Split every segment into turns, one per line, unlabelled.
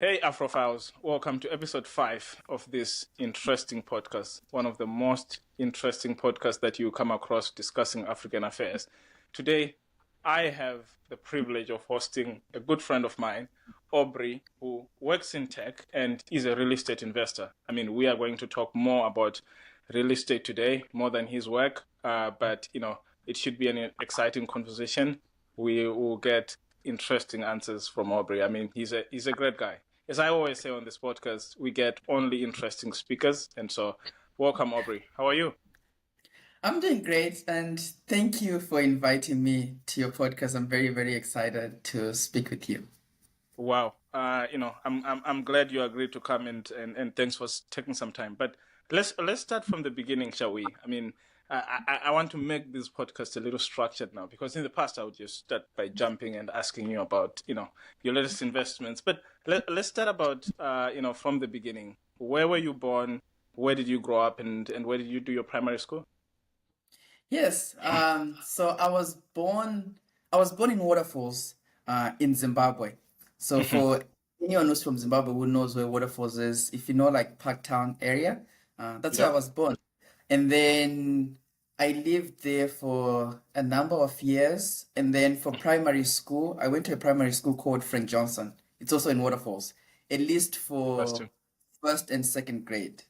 Hey, Afrophiles, welcome to episode 5 of this interesting podcast, one of the most interesting podcasts that you come across discussing African affairs. Today, I have the privilege of hosting a good friend of mine, Aubrey, who works in tech and is a real estate investor. We are going to talk more about real estate today, more than his work, but it should be an exciting conversation. We will get interesting answers from Aubrey. He's a great guy. As I always say on this podcast, we get only interesting speakers. And so, welcome, Aubrey. How are you?
I'm doing great, and thank you for inviting me to your podcast. I'm very, very excited to speak with you.
Wow. I'm glad you agreed to come and thanks for taking some time. But let's start from the beginning, shall we? I want to make this podcast a little structured now because in the past I would just start by jumping and asking you about your latest investments. But let's start about from the beginning. Where were you born? Where did you grow up, and where did you do your primary school?
Yes, so I was born in Waterfalls, in Zimbabwe. So for anyone who's from Zimbabwe who knows where Waterfalls is, if you know like Parktown area, that's where I
Yep.
was born. And then I lived there for a number of years. And then for primary school, I went to a primary school called Frank Johnson. It's also in Waterfalls, at least
That's
for
two.
first and second grade.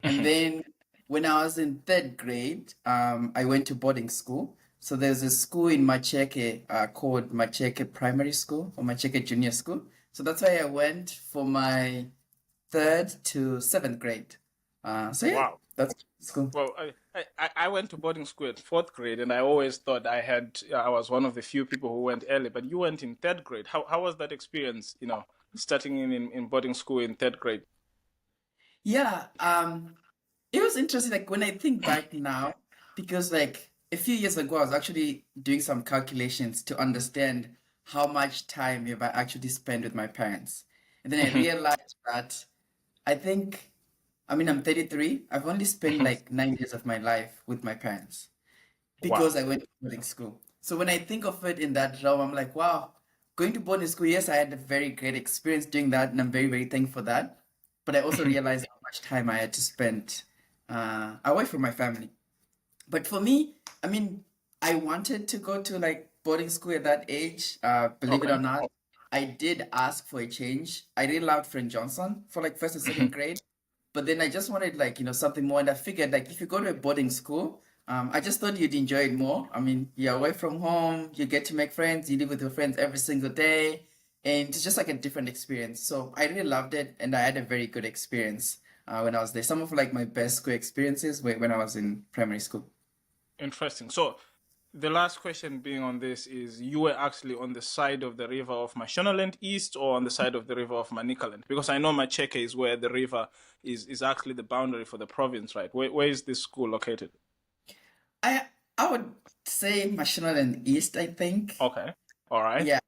And then when I was in third grade, I went to boarding school. So there's a school in Macheke, called Macheke Primary School or Macheke Junior School. So that's why I went for my third to seventh grade. So yeah,
Wow.
that's school.
Well, I went to boarding school at fourth grade, and I always thought I was one of the few people who went early. But you went in third grade. How was that experience? Starting in boarding school in third grade.
Yeah, it was interesting. Like when I think back now, because like a few years ago, I was actually doing some calculations to understand how much time have I actually spent with my parents. And then I realized that I think, I'm 33. I've only spent like 9 years of my life with my parents
Wow.
because I went to boarding school. So when I think of it in that realm, I'm like, wow, going to boarding school, yes, I had a very great experience doing that, and I'm very, very thankful for that. But I also realized how much time I had to spend away from my family. But for me, I mean, I wanted to go to like boarding school at that age. Believe it
Okay.
or not, I did ask for a change. I really loved Friend Johnson for like first and second grade, but then I just wanted like something more, and I figured like if you go to a boarding school, I just thought you'd enjoy it more. I mean, you're away from home, you get to make friends, you live with your friends every single day, and it's just like a different experience. So I really loved it, and I had a very good experience when I was there. Some of like my best school experiences were when I was in primary school.
Interesting. So the last question being on this is you were actually on the side of the river of Mashonaland East or on the side of the river of Manicaland? Because I know Macheke is where the river is actually the boundary for the province, right? Where is this school located?
I I would say National and East, I think.
Okay. All right.
Yeah.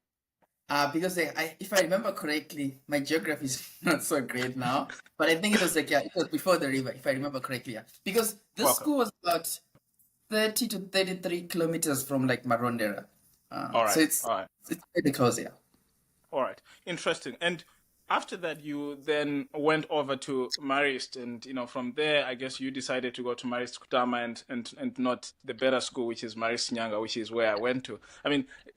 Because if I remember correctly, my geography is not so great now, but I think it was like, yeah, it was before the river, if I remember correctly, yeah. Because this
Welcome.
school was about 30 to 33 kilometers from like Marondera.
All
So
right.
it's
All right.
it's pretty close, yeah.
All right. Interesting. And after that, you then went over to Marist, and from there, I guess you decided to go to Marist Kutama and not the better school, which is Marist Nyanga, which is where I went to.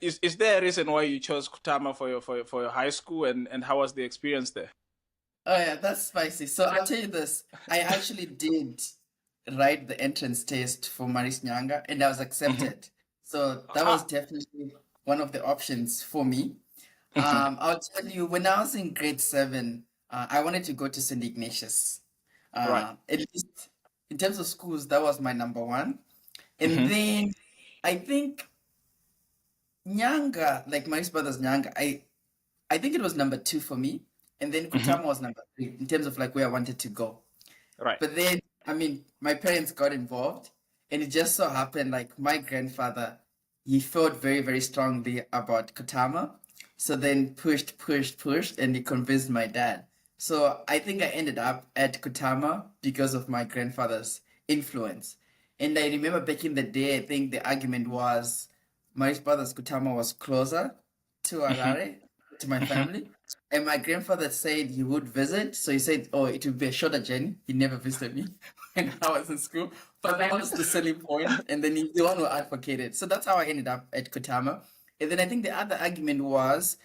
Is there a reason why you chose Kutama for your high school, and how was the experience there?
Oh yeah, that's spicy. So I'll tell you this. I actually did write the entrance test for Maris Nyanga and I was accepted. So that was
Ah.
definitely one of the options for me. I'll tell you, when I was in grade seven, I wanted to go to St. Ignatius.
Right.
At least in terms of schools, that was my number one. And
Hmm.
then I think Nyanga, like Maris Brothers Nyanga, I think it was number two for me. And then
Hmm.
Kutama was number three in terms of like where I wanted to go.
Right.
But then, my parents got involved, and it just so happened like my grandfather, he felt very, very strongly about Kutama. So then pushed, and he convinced my dad. So I think I ended up at Kutama because of my grandfather's influence. And I remember back in the day, I think the argument was my brother's Kutama was closer to
Hmm.
Harare, to my
Hmm.
family. And my grandfather said he would visit. So he said, oh, it would be a shorter journey. He never visited me when I was in school. But that was the selling point. And then he's the one who advocated. So that's how I ended up at Kutama. And then I think the other argument was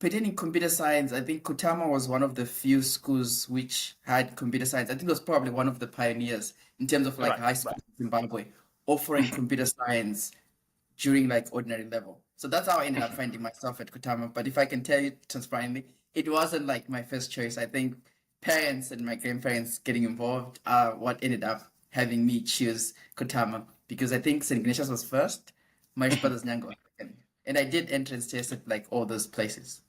pertaining computer science. I think Kutama was one of the few schools which had computer science. I think it was probably one of the pioneers in terms of like
Right,
high school in Zimbabwe offering computer science during like ordinary level. So that's how I ended up finding myself at Kutama. But if I can tell you transparently, it wasn't like my first choice. I think parents and my grandparents getting involved are what ended up having me choose Kutama because I think St. Ignatius was first, my brother's Nyango was second. And I did entrance tests at like all those places.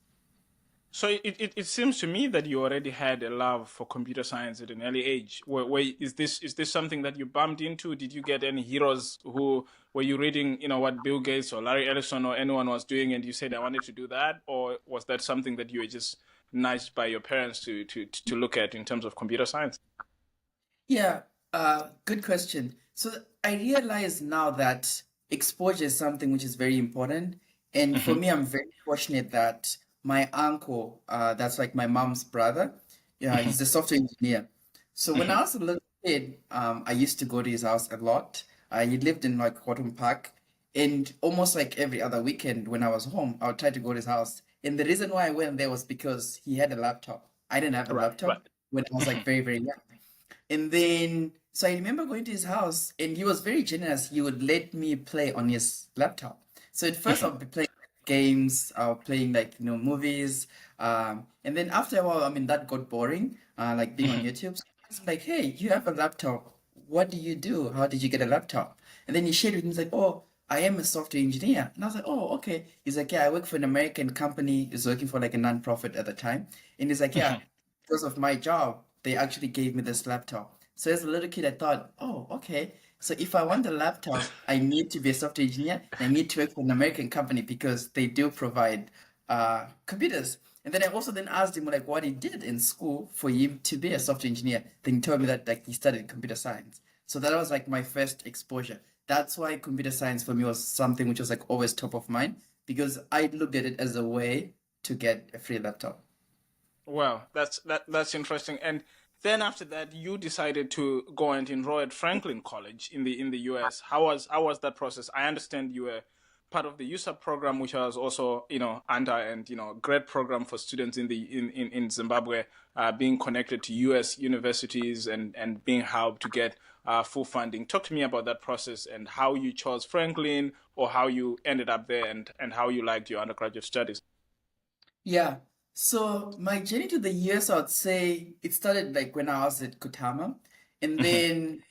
So it seems to me that you already had a love for computer science at an early age. Is this something that you bumped into? Did you get any heroes who were you reading, what Bill Gates or Larry Ellison or anyone was doing and you said I wanted to do that? Or was that something that you were just nudged by your parents to look at in terms of computer science?
Yeah, good question. So I realize now that exposure is something which is very important. And for
Hmm.
me, I'm very fortunate that my uncle, that's like my mom's brother, yeah,
Hmm.
he's a software engineer. So when
Hmm.
I was a little kid, I used to go to his house a lot. He lived in like Cotton Park, and almost like every other weekend when I was home, I would try to go to his house. And the reason why I went there was because he had a laptop. I didn't have a
Right,
laptop
right.
when I was like very, very young. And then, so I remember going to his house, and he was very generous. He would let me play on his laptop. So at first, I would be playing games, playing like movies, and then after a while, I mean that got boring, like being on YouTube. So I was like, "Hey, you have a laptop. What do you do? How did you get a laptop?" And then he shared with me, he's like, "Oh, I am a software engineer." And I was like, "Oh, okay." He's like, "Yeah, I work for an American company. He's working for like a non-profit at the time." And he's like, "Yeah, because of my job, they actually gave me this laptop." So as a little kid, I thought, oh, okay. So if I want a laptop, I need to be a software engineer and I need to work for an American company because they do provide computers. And then I also then asked him like what he did in school for him to be a software engineer. Then he told me that like he studied computer science. So that was like my first exposure. That's why computer science for me was something which was like always top of mind because I looked at it as a way to get a free laptop.
Well, that's interesting. And then after that, you decided to go and enroll at Franklin College in the US. How was that process? I understand you were part of the USAP program, which was also under and great program for students in Zimbabwe, being connected to US universities and being helped to get full funding. Talk to me about that process and how you chose Franklin or how you ended up there and how you liked your undergraduate studies.
Yeah. So my journey to the US, I would say it started like when I was at Kutama. And
Hmm.
then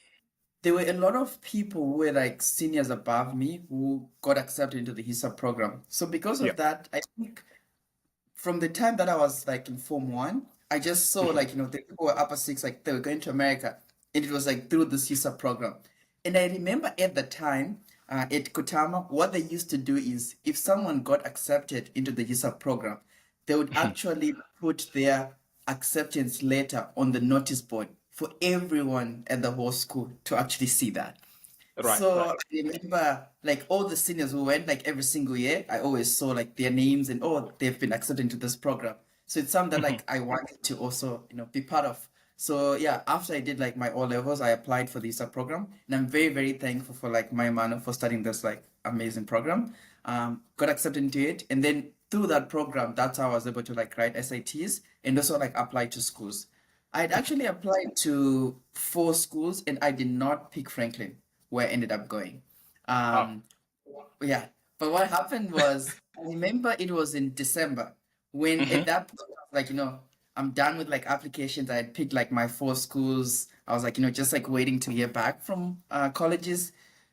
there were a lot of people who were like seniors above me who got accepted into the HISA program. So because
Yeah.
of that, I think from the time that I was like in Form 1, I just saw
Hmm.
like, the people were upper six, like they were going to America. And it was like through this HISA program. And I remember at the time at Kutama, what they used to do is if someone got accepted into the HISA program, they would actually put their acceptance letter on the notice board for everyone at the whole school to actually see that.
Right,
So
right.
I remember like all the seniors who went like every single year, I always saw like their names and oh, they've been accepted into this program. So it's something that like I wanted to also, be part of. So yeah, after I did like my O levels, I applied for the ISA program, and I'm very, very thankful for like my man for starting this like amazing program. Got accepted into it, and then through that program, that's how I was able to like write SATs and also like apply to schools. I had actually applied to 4 schools, and I did not pick Franklin where I ended up going.
Oh.
Um, yeah, but what happened was, I remember it was in December when
Hmm.
at that point, I was like, I'm done with like applications. I had picked like my 4 schools. I was like, just like waiting to hear back from colleges.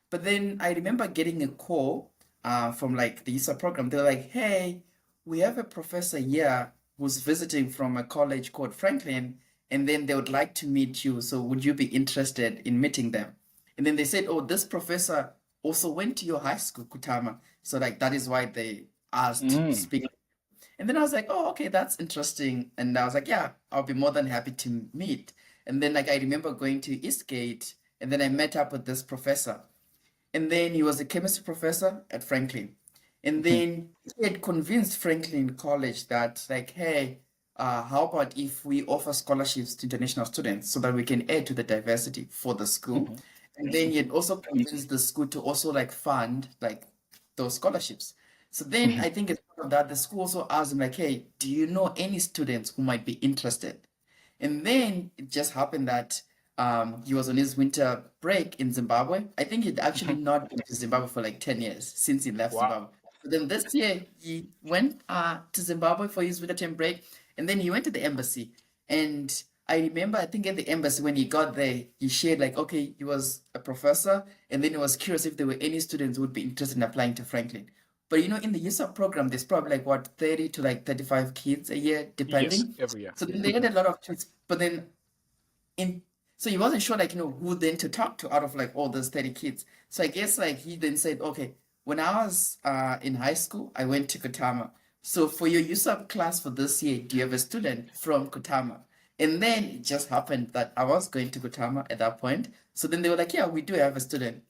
But then I remember getting a call from like the ISA program. They're like, hey, we have a professor here who's visiting from a college called Franklin, and then they would like to meet you. So would you be interested in meeting them? And then they said, oh, this professor also went to your high school, Kutama. So like that is why they asked to
Mm.
speak. And then I was like, oh, okay, that's interesting. And I was like, yeah, I'll be more than happy to meet. And then like I remember going to Eastgate, and then I met up with this professor. And then he was a chemistry professor at Franklin. And then he had convinced Franklin College that, like, hey, how about if we offer scholarships to international students so that we can add to the diversity for the school? And then he had also convinced the school to also like fund like those scholarships. So then I think as part of that, the school also asked him like, hey, do you know any students who might be interested? And then it just happened that he was on his winter break in Zimbabwe. I think he'd actually not been to Zimbabwe for like 10 years since he left
Wow.
Zimbabwe. But then this year he went to Zimbabwe for his winter term break, and then he went to the embassy. And I remember, I think at the embassy when he got there, he shared like, okay, he was a professor, and then he was curious if there were any students who would be interested in applying to Franklin. But you know, in the USAP program, there's probably like what 30 to like 35 kids a year,
Yes,
depending.
every year.
So then they had a lot of kids, but then in so he wasn't sure like who then to talk to out of like all those 30 kids. So I guess like he then said, okay, when I was in high school, I went to Kutama. So for your USAP class for this year, do you have a student from Kutama? And then it just happened that I was going to Kutama at that point. So then they were like, yeah, we do have a student.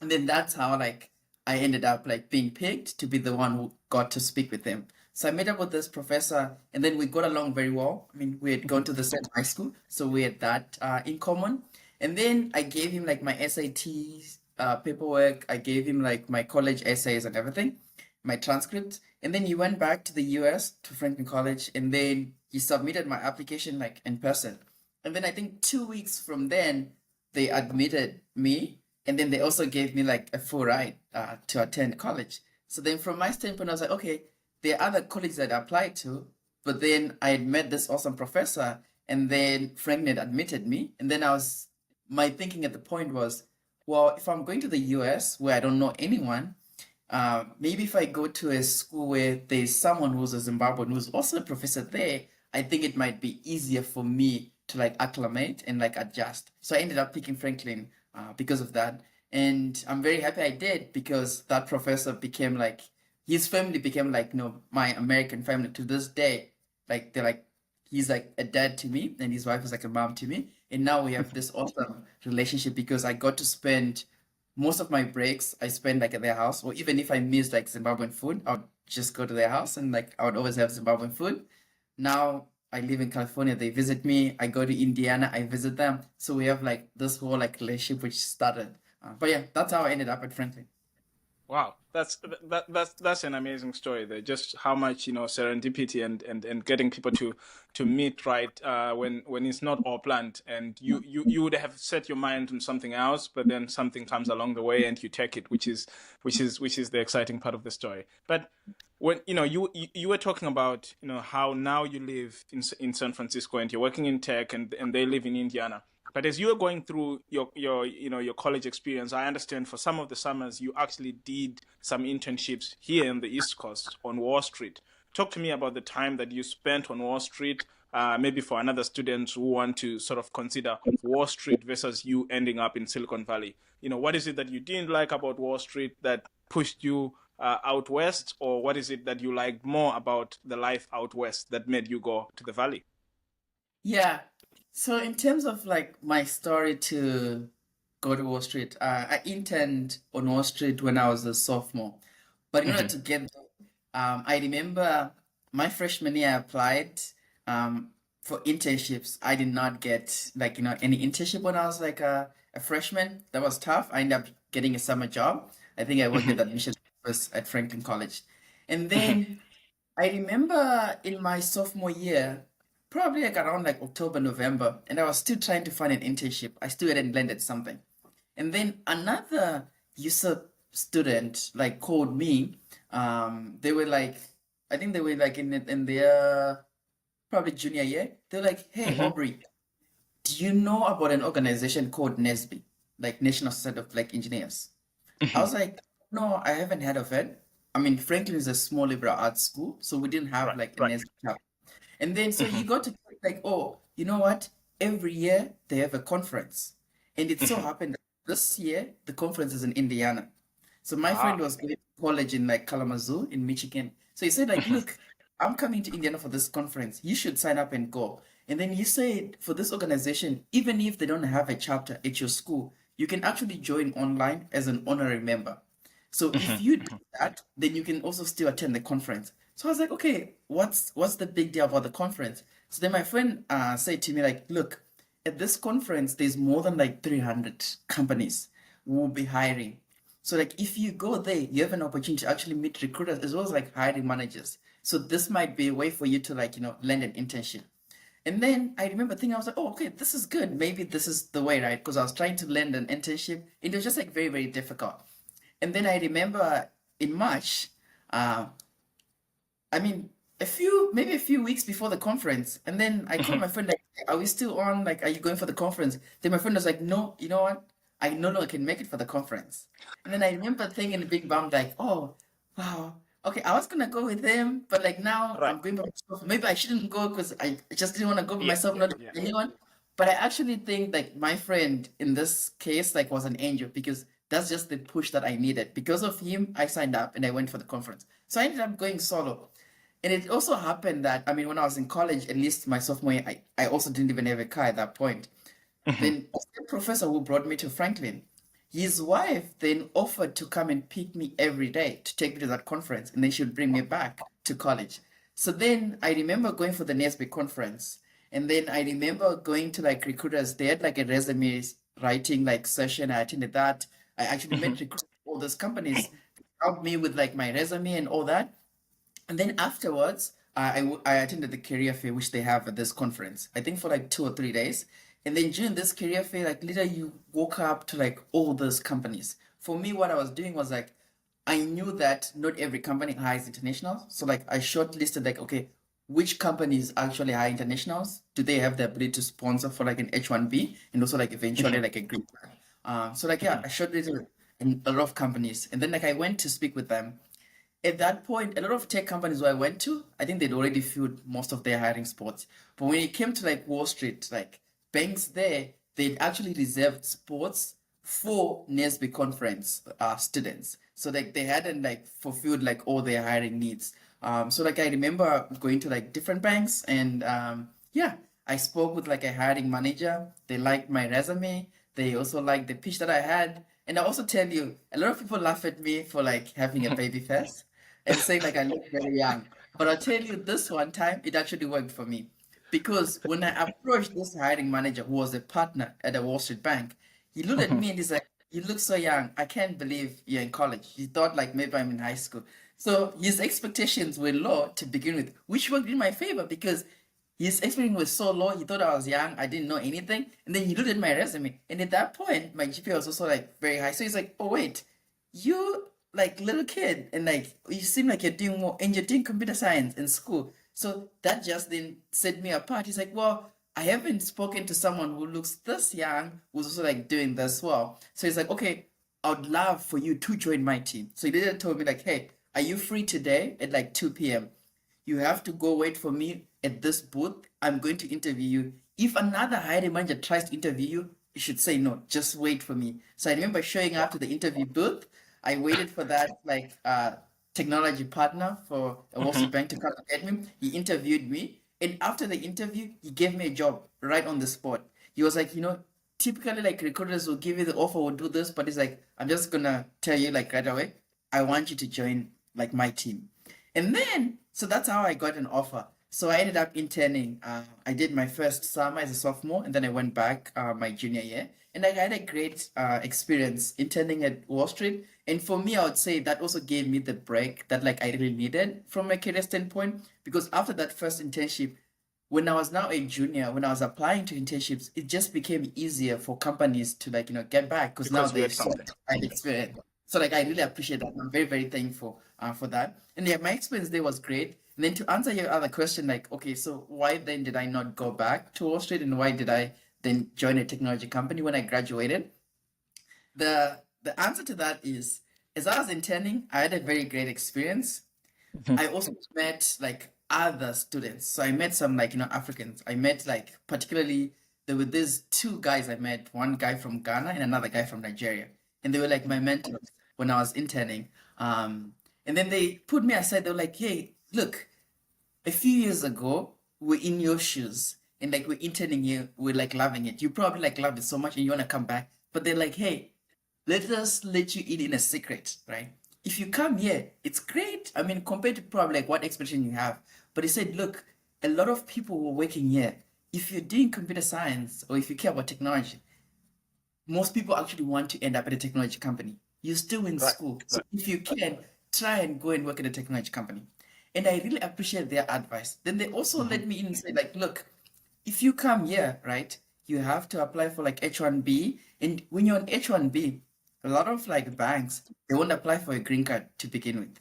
And then that's how like I ended up like being picked to be the one who got to speak with them. So I met up with this professor, and then we got along very well. I mean, we had gone to the same high school, so we had that in common. And then I gave him like my SATs paperwork. I gave him like my college essays and everything, my transcript. And then he went back to the US to Franklin College, and then he submitted my application like in person. And then I think 2 weeks from then, they admitted me, and then they also gave me like a full ride to attend college. So then from my standpoint, I was like, okay, there are other colleagues that I applied to, but then I had met this awesome professor, and then Franklin had admitted me. And then my thinking at the point was, well, if I'm going to the US where I don't know anyone, maybe if I go to a school where there's someone who's a Zimbabwean who's also a professor there, I think it might be easier for me to like acclimate and like adjust. So I ended up picking Franklin because of that. And I'm very happy I did, because that professor became like, his family became like, my American family to this day. Like they're like, he's like a dad to me, and his wife is like a mom to me. And now we have this awesome relationship because I got to spend most of my breaks I spend like at their house, or even if I miss like Zimbabwean food, I would just go to their house and like I would always have Zimbabwean food. Now I live in California, they visit me. I go to Indiana, I visit them. So we have like this whole like relationship which started. But yeah, that's how I ended up at Franklin.
Wow, that's an amazing story there. Just how much serendipity and getting people to meet right when it's not all planned, and you would have set your mind on something else, but then something comes along the way and you take it, which is the exciting part of the story. But when you were talking about how now you live in San Francisco and you're working in tech, and they live in Indiana. But as you were going through your college experience, I understand for some of the summers you actually did some internships here in the East Coast on Wall Street. Talk to me about the time that you spent on Wall Street, maybe for another students who want to sort of consider Wall Street versus you ending up in Silicon Valley. What is it that you didn't like about Wall Street that pushed you out west, or what is it that you liked more about the life out west that made you go to the Valley?
Yeah. So in terms of like my story to go to Wall Street, I interned on Wall Street when I was a sophomore. But in order to get there, I remember my freshman year I applied for internships. I did not get like any internship when I was like a freshman. That was tough. I ended up getting a summer job. I think I worked at the admissions office at Franklin College. And then I remember in my sophomore year, probably like around like October, November, and I was still trying to find an internship. I still hadn't landed something. And then another user student like called me. They were like, I think they were like in their probably junior year. They're like, hey, Aubrey, do you know about an organization called NSB, like National Society of Black Engineers? I was like, no, I haven't heard of it. I mean, Franklin is a small liberal arts school, so we didn't have
Right,
like an
right.
SB club. And then so he got to like, oh, you know what? Every year they have a conference. And it so happened that this year the conference is in Indiana. So my friend
Ah.
was going to college in like Kalamazoo in Michigan. So he said like, look, I'm coming to Indiana for this conference. You should sign up and go. And then he said for this organization, even if they don't have a chapter at your school, you can actually join online as an honorary member. So if you do that, then you can also still attend the conference. So I was like, okay, what's the big deal about the conference? So then my friend said to me like, look, at this conference, there's more than like 300 companies who will be hiring. So like if you go there, you have an opportunity to actually meet recruiters as well as like hiring managers. So this might be a way for you to like, land an internship. And then I remember thinking, I was like, oh, okay, this is good. Maybe this is the way, right? Because I was trying to land an internship. It was just like very, very difficult. And then I remember in March, uh, I mean, maybe a few weeks before the conference, and then I called my friend like, "Are we still on? Like, are you going for the conference?" Then my friend was like, "No, you know what? I no longer can make it for the conference." And then I remember thinking a big bump like, "Oh, wow, okay, I was gonna go with him, but like now
Right.
I'm going by myself. Maybe I shouldn't go because I just didn't want to go by
Yeah.
myself, not
Yeah.
with anyone." But I actually think like my friend in this case like was an angel because that's just the push that I needed. Because of him, I signed up and I went for the conference. So I ended up going solo. And it also happened that, I mean, when I was in college, at least my sophomore year, I also didn't even have a car at that point. Then the professor who brought me to Franklin, his wife then offered to come and pick me every day to take me to that conference, and then she would bring me back to college. So then I remember going for the NSB conference, and then I remember going to like recruiters. They had like a resume writing like session. I attended that. I actually met recruiters, all those companies helped me with like my resume and all that. And then afterwards, I attended the career fair which they have at this conference. I think for like 2 or 3 days. And then during this career fair, like literally you walk up to like all those companies. For me, what I was doing was like I knew that not every company hires internationals. So like I shortlisted like, okay, which companies actually hire internationals? Do they have the ability to sponsor for like an H1B and also like eventually like a green card? So like yeah, I shortlisted a lot of companies. And then like I went to speak with them at that point, a lot of tech companies where I went to, I think they'd already filled most of their hiring spots. But when it came to like Wall Street, like banks there, they'd actually reserved spots for NSB conference students. So like they hadn't like fulfilled like all their hiring needs. So like I remember going to like different banks and yeah, I spoke with like a hiring manager. They liked my resume. They also liked the pitch that I had. And I also tell you, a lot of people laugh at me for like having a baby face and saying like I look very young. But I'll tell you this one time, it actually worked for me. Because when I approached this hiring manager who was a partner at a Wall Street bank, he looked at me and he's like, "You look so young. I can't believe you're in college." He thought like maybe I'm in high school. So his expectations were low to begin with, which worked in my favor because his experience was so low. He thought I was young. I didn't know anything. And then he looked at my resume. And at that point, my GPA was also like very high. So he's like, "Oh, wait, you like little kid and like you seem like you're doing more and you're doing computer science in school." So that just then set me apart. He's like, "Well, I haven't spoken to someone who looks this young who's also like doing this well." So he's like, "Okay, I would love for you to join my team." So he later told me like, "Hey, are you free today at like 2 p.m.? You have to go wait for me at this booth. I'm going to interview you. If another hiring manager tries to interview you, you should say no. Just wait for me." So I remember showing up to the interview booth. I waited for that like technology partner for a Wall Street bank to come and get me. He interviewed me, and after the interview, he gave me a job right on the spot. He was like, typically like recruiters will give you the offer, will do this, but he's like, "I'm just gonna tell you like right away. I want you to join like my team." And then, so that's how I got an offer. So I ended up interning. I did my first summer as a sophomore, and then I went back my junior year. And I had a great experience interning at Wall Street. And for me, I would say that also gave me the break that like I really needed from a career standpoint. Because after that first internship, when I was now a junior, when I was applying to internships, it just became easier for companies to like, get back because now
Because you
they
had
saw
something.
that I had experience. So like I really appreciate that. I'm very, very thankful for that. And yeah, my experience there was great. And then to answer your other question, like, okay, so why then did I not go back to Wall Street and why did I then join a technology company when I graduated? The answer to that is as I was interning, I had a very great experience. I also met like other students. So I met some like, Africans. I met like particularly there were these two guys I met, one guy from Ghana and another guy from Nigeria. And they were like my mentors when I was interning. And then they put me aside. They were like, "Hey, look, a few years ago, we're in your shoes and like we're interning you, we're like loving it. You probably like love it so much and you want to come back. But they're like, hey, let us let you in a secret, right? if you come here, it's great. I mean, compared to probably like what expectation you have. But he said, look, a lot of people who are working here, if you're doing computer science or if you care about technology, most people actually want to end up at a technology company. You're still in
Right.
school. So if you can, try and go and work at a technology company. And I really appreciate their advice. Then they also
Mm-hmm.
let me in and say, like, look, if you come here, right, you have to apply for like H1B. And when you're on H1B, a lot of like banks, they won't apply for a green card to begin with,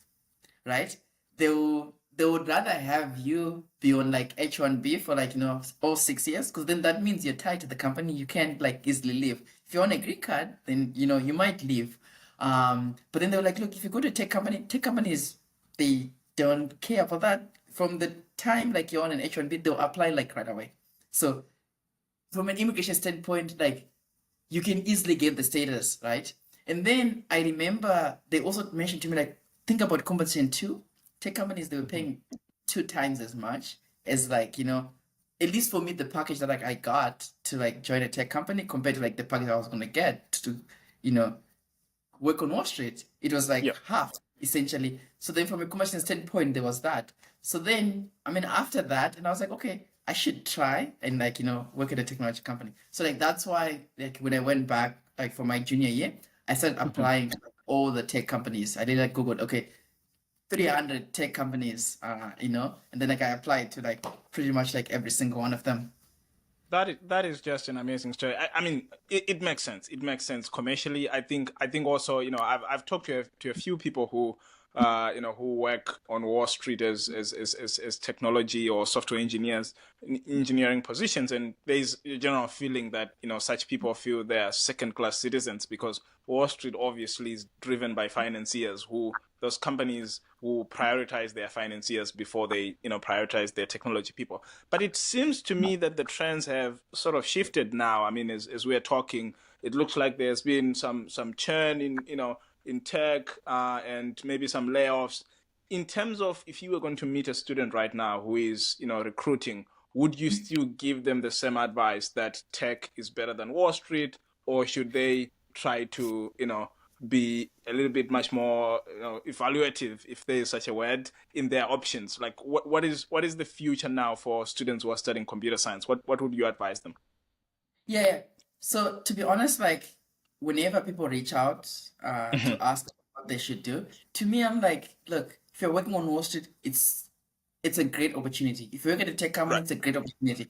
right? They would rather have you be on like H1B for like, all 6 years, because then that means you're tied to the company. You can't like easily leave. If you're on a green card, then you might leave. But then they were like, look, if you go to a tech companies, they don't care for that. From the time like you're on an H1B, they'll apply like right away. So from an immigration standpoint, like you can easily get the status, right? And then I remember they also mentioned to me, like, think about compensation too. Tech companies, they were
Mm-hmm.
paying 2 times as much as like, at least for me, the package that like I got to like join a tech company compared to like the package I was gonna get to, you know, work on Wall Street. It was like
Yeah.
half essentially. So then from a commercial standpoint, there was that. So then, I mean, after that, and I was like, okay, I should try and like, work at a technology company. So like that's why like when I went back like for my junior year, I started
Mm-hmm.
applying to like, all the tech companies. I did like Google, okay, 300 tech companies, and then like I applied to like pretty much like every single one of them.
That is just an amazing story. I mean, it makes sense. It makes sense commercially. I think also, I've talked to a few people who who work on Wall Street as technology or software engineers in engineering positions, and there's a general feeling that such people feel they are second class citizens because Wall Street obviously is driven by financiers who those companies who prioritize their financiers before they prioritize their technology people. But it seems to me that the trends have sort of shifted now. I mean, as we're talking, it looks like there's been some churn in in tech and maybe some layoffs. In terms of if you were going to meet a student right now who is recruiting, would you still give them the same advice that tech is better than Wall Street, or should they try to be a little bit much more evaluative, if there is such a word, in their options? Like what is the future now for students who are studying computer science? What would you advise them?
Yeah, yeah. So to be honest, like whenever people reach out
Hmm.
to ask what they should do, to me, I'm like, look, if you're working on Wall Street, it's a great opportunity. If you work at a tech company,
Right.
it's a great opportunity.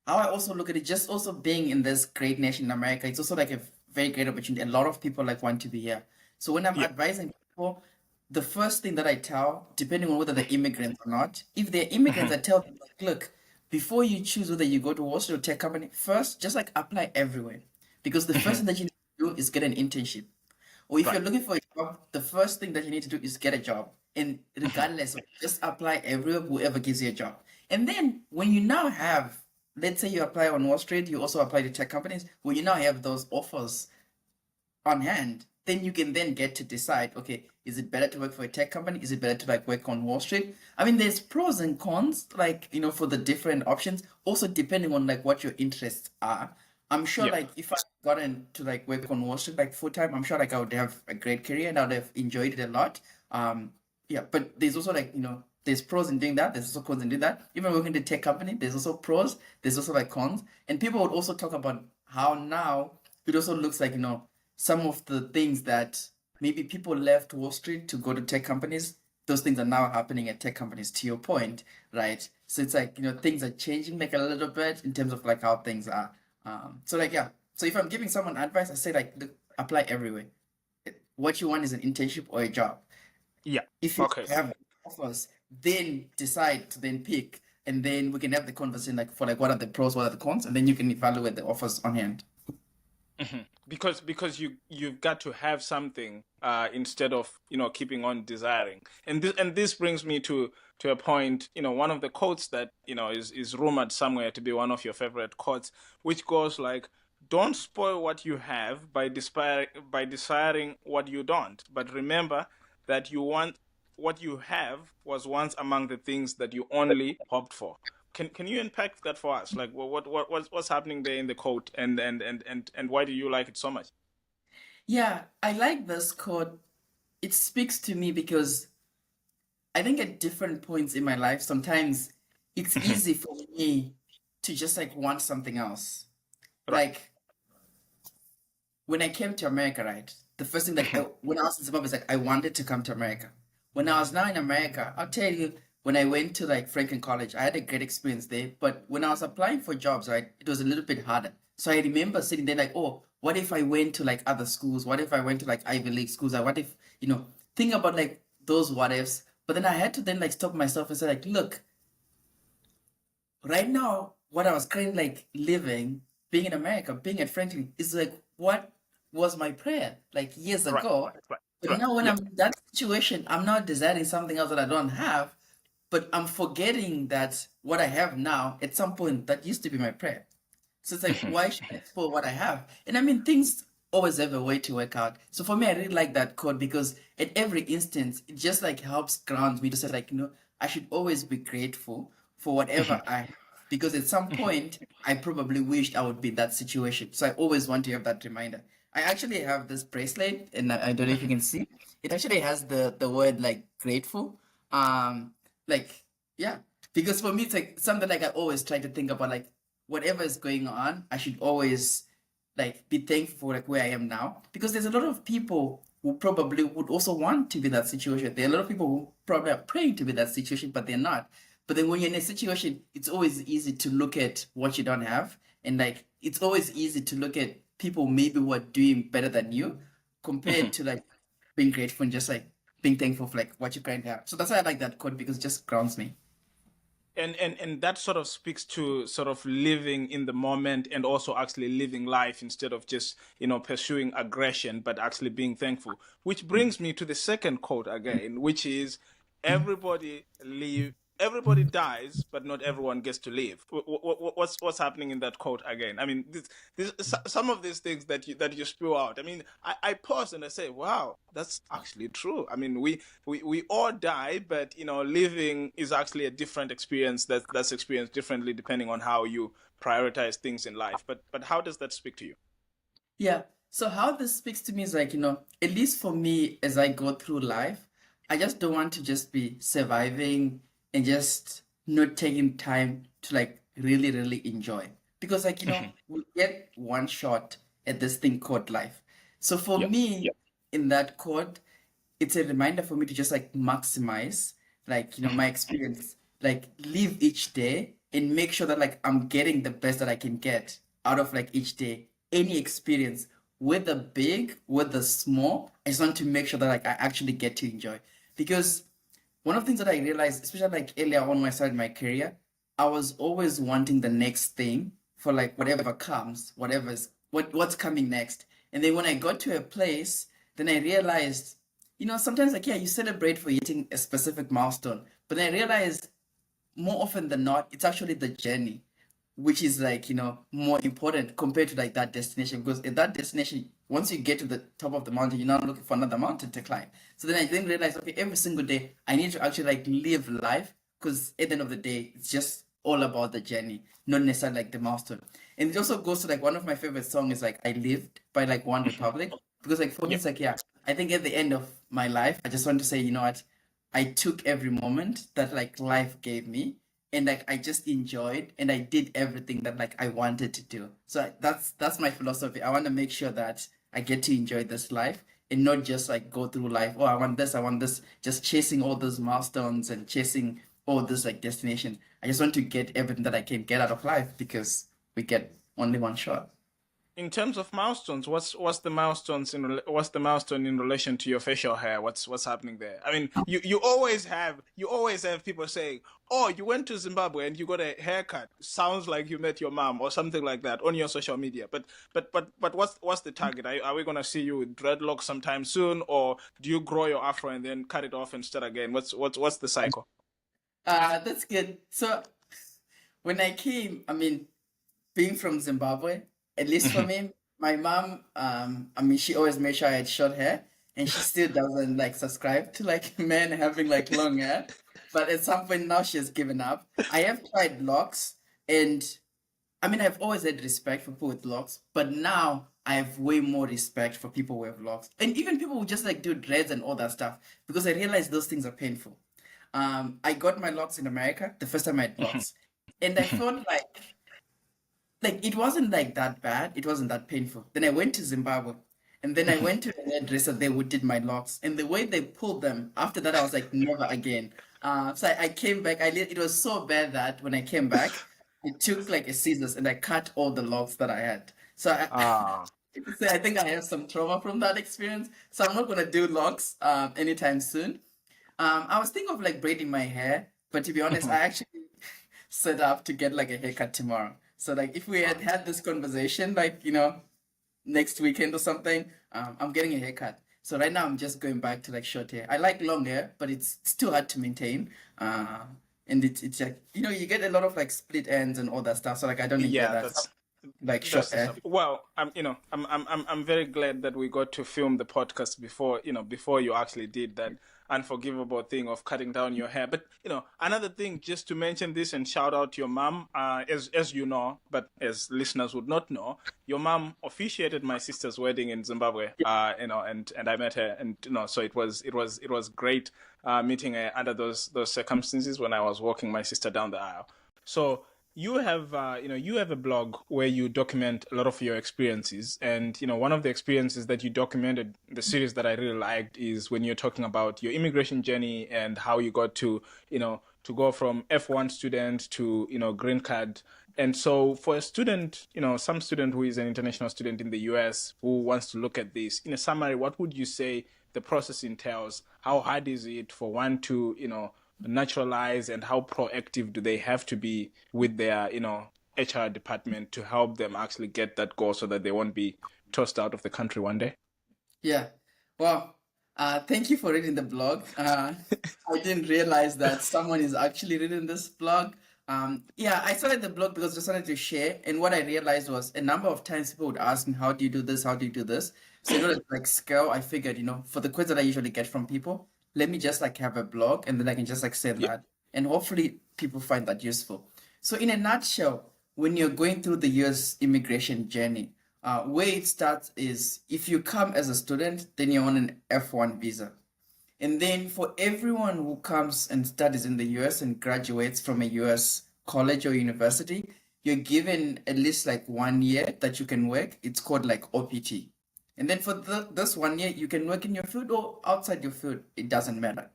How I also look at it, just also being in this great nation in America, it's also like a very great opportunity. A lot of people like want to be here. So when I'm
Yeah.
advising people, the first thing that I tell, depending on whether they're immigrants or not, if they're immigrants,
Hmm.
I tell them, like, look, before you choose whether you go to Wall Street or tech company, first just like apply everywhere. Because the first
Hmm.
thing that you need to do is get an internship. Or if
Right.
you're looking for a job, the first thing that you need to do is get a job. And
Hmm.
regardless of just apply everywhere, whoever gives you a job. And then when you now have, let's say you apply on Wall Street, you also apply to tech companies, when you now have those offers on hand, then you can then get to decide, okay, is it better to work for a tech company? Is it better to like work on Wall Street? I mean, there's pros and cons, like, for the different options, also depending on like what your interests are. I'm sure
Yeah.
like if I gotten to like work on Wall Street like full time, I'm sure like I would have a great career and I would have enjoyed it a lot. Yeah, but there's also like, there's pros in doing that, there's also cons in doing that. Even working in a tech company, there's also pros, there's also like cons. And people would also talk about how now it also looks like, some of the things that maybe people left Wall Street to go to tech companies, those things are now happening at tech companies, to your point, right? So it's like, things are changing like a little bit in terms of like how things are. So like, yeah. So if I'm giving someone advice, I say like, look, apply everywhere. What you want is an internship or a job.
Yeah.
If you
Okay.
have offers, then decide to then pick, and then we can have the conversation like for like what are the pros, what are the cons, and then you can evaluate the offers on hand.
Hmm. Because you've got to have something instead of keeping on desiring. And this brings me to a point. One of the quotes that is rumored somewhere to be one of your favorite quotes, which goes like, "Don't spoil what you have by desiring what you don't, but remember that you want what you have was once among the things that you only hoped for." Can you unpack that for us? Like, what's happening there in the code, and why do you like it so much?
Yeah, I like this quote it speaks to me because I think at different points in my life, sometimes it's easy for me to just like want something else.
Right.
Like when I came to America, right? The first thing like when I was in Zimbabwe, is like I wanted to come to America. When I was now in America, I'll tell you, when I went to like Franklin College, I had a great experience there. But when I was applying for jobs, right, it was a little bit harder. So I remember sitting there like, oh, what if I went to like other schools? What if I went to like Ivy League schools? Or what if, think about like those what ifs. But then I had to then like stop myself and say like, look, right now, what I was currently like living, being in America, being at Franklin, is like what was my prayer like years
Right.
ago.
Right.
But
Right.
now when
Yeah.
I'm in that situation, I'm not desiring something else that I don't have, but I'm forgetting that what I have now, at some point, that used to be my prayer. So it's like, why should I spoil what I have? And I mean, things always have a way to work out. So for me, I really like that quote because at every instance, it just like helps ground me to say like, I should always be grateful for whatever I have. Because at some point, I probably wished I would be in that situation. So I always want to have that reminder. I actually have this bracelet, and I don't know if you can see. It actually has the word like grateful. Um, like yeah, because for me, it's like something like I always try to think about like whatever is going on, I should always like be thankful for like where I am now. Because there's a lot of people who probably would also want to be in that situation. There are a lot of people who probably are praying to be in that situation, but they're not. But then when you're in a situation, it's always easy to look at what you don't have. And like it's always easy to look at people maybe who are doing better than you compared to like being grateful and just like being thankful for like what you currently have. So that's why I like that quote because it just grounds me.
And that sort of speaks to sort of living in the moment and also actually living life instead of just pursuing aggression but actually being thankful, which brings me to the second quote again, which is everybody live everybody dies but not everyone gets to live. What's happening in that quote again? I mean, some of these things that you spew out, I mean, I pause and I say, wow, that's actually true. I mean, we all die, but living is actually a different experience that's experienced differently depending on how you prioritize things in life. But how does that speak to you?
Yeah. So how this speaks to me is like, at least for me as I go through life, I just don't want to just be surviving and just not taking time to like really, really enjoy. Because like, we get one shot at this thing called life. So for
Yep.
me, in that quote, it's a reminder for me to just like maximize like, my experience, like live each day and make sure that like I'm getting the best that I can get out of like each day, any experience, whether big, whether small. I just want to make sure that like I actually get to enjoy. Because one of the things that I realized, especially like earlier on when I started my career, I was always wanting the next thing for like whatever comes, what's coming next. And then when I got to a place, then I realized, sometimes like yeah, you celebrate for hitting a specific milestone, but then I realized more often than not, it's actually the journey, which is like, more important compared to like that destination. Because at that destination, once you get to the top of the mountain, you're not looking for another mountain to climb. So then I then realized, okay, every single day, I need to actually like live life because at the end of the day, it's just all about the journey, not necessarily like the milestone. And it also goes to like one of my favorite songs is like I Lived by like One Republic. Because like for me,
Yep.
it's like, yeah, I think at the end of my life, I just want to say, you know what? I took every moment that like life gave me and like I just enjoyed and I did everything that like I wanted to do. So that's my philosophy. I want to make sure that I get to enjoy this life and not just like go through life. Oh, I want this, just chasing all those milestones and chasing all this like destination. I just want to get everything that I can get out of life because we get only one shot.
In terms of milestones, what's the milestone in relation to your facial hair? What's happening there? I mean, you always have people saying, "Oh, you went to Zimbabwe and you got a haircut. Sounds like you met your mom or something like that on your social media." But what's the target? Are we gonna see you with dreadlocks sometime soon, or do you grow your afro and then cut it off and start again? What's the cycle?
That's good. So when I came, I mean, being from Zimbabwe, at least for me, my mom, I mean, she always made sure I had short hair, and she still doesn't like subscribe to like men having like long hair. But at some point now, she has given up. I have tried locks, and I mean, I've always had respect for people with locks, but now I have way more respect for people who have locks, and even people who just like do dreads and all that stuff, because I realize those things are painful. I got my locks in America the first time I had locks, and I felt like it wasn't like that bad. It wasn't that painful. Then I went to Zimbabwe, and then I went to a hairdresser there who did my locks, and the way they pulled them after that, I was like, never again. So I came back. It was so bad that when I came back, I took like a scissors and I cut all the locks that I had.
Ah.
So I think I have some trauma from that experience. So I'm not gonna do locks anytime soon. I was thinking of like braiding my hair, but to be honest, I actually set up to get like a haircut tomorrow. So like if we had had this conversation like next weekend or something, I'm getting a haircut. So right now I'm just going back to like short hair. I like long hair, but it's too hard to maintain. And it's like you get a lot of like split ends and all that stuff. So like I don't enjoy
Yeah,
that. Like short
that's the
hair.
stuff. Well, I'm very glad that we got to film the podcast before you actually did that unforgivable thing of cutting down your hair. But another thing, just to mention this and shout out to your mom, as you know, but as listeners would not know, your mom officiated my sister's wedding in Zimbabwe. And I met her, and so it was great meeting her under those circumstances when I was walking my sister down the aisle. So you have a blog where you document a lot of your experiences, and one of the experiences that you documented, the series that I really liked, is when you're talking about your immigration journey and how you got to go from F1 student to green card. And so for a student, some student who is an international student in the US who wants to look at this, in a summary, what would you say the process entails? How hard is it for one to naturalize, and how proactive do they have to be with their HR department to help them actually get that goal so that they won't be tossed out of the country one day?
Yeah. Well, thank you for reading the blog. I didn't realize that someone is actually reading this blog. Yeah, I started the blog because I just wanted to share. And what I realized was a number of times people would ask me, how do you do this? How do you do this? So in order to like scale, I figured, for the questions that I usually get from people, let me just like have a blog and then I can just like say
Yeah.
that. And hopefully people find that useful. So in a nutshell, when you're going through the US immigration journey, where it starts is if you come as a student, then you're on an F1 visa. And then for everyone who comes and studies in the US and graduates from a US college or university, you're given at least like 1 year that you can work. It's called like OPT. And then for this 1 year, you can work in your field or outside your field. It doesn't matter.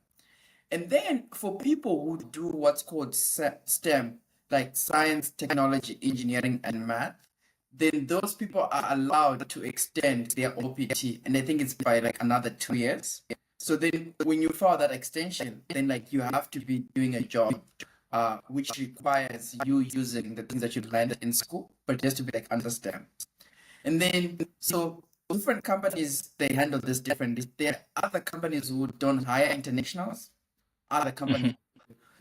And then for people who do what's called STEM, like science, technology, engineering, and math, then those people are allowed to extend their OPT. And I think it's by like another 2 years. So then when you file that extension, then like you have to be doing a job, which requires you using the things that you learned in school, but just to be like understand. And then so different companies, they handle this differently. There are other companies who don't hire internationals, other companies.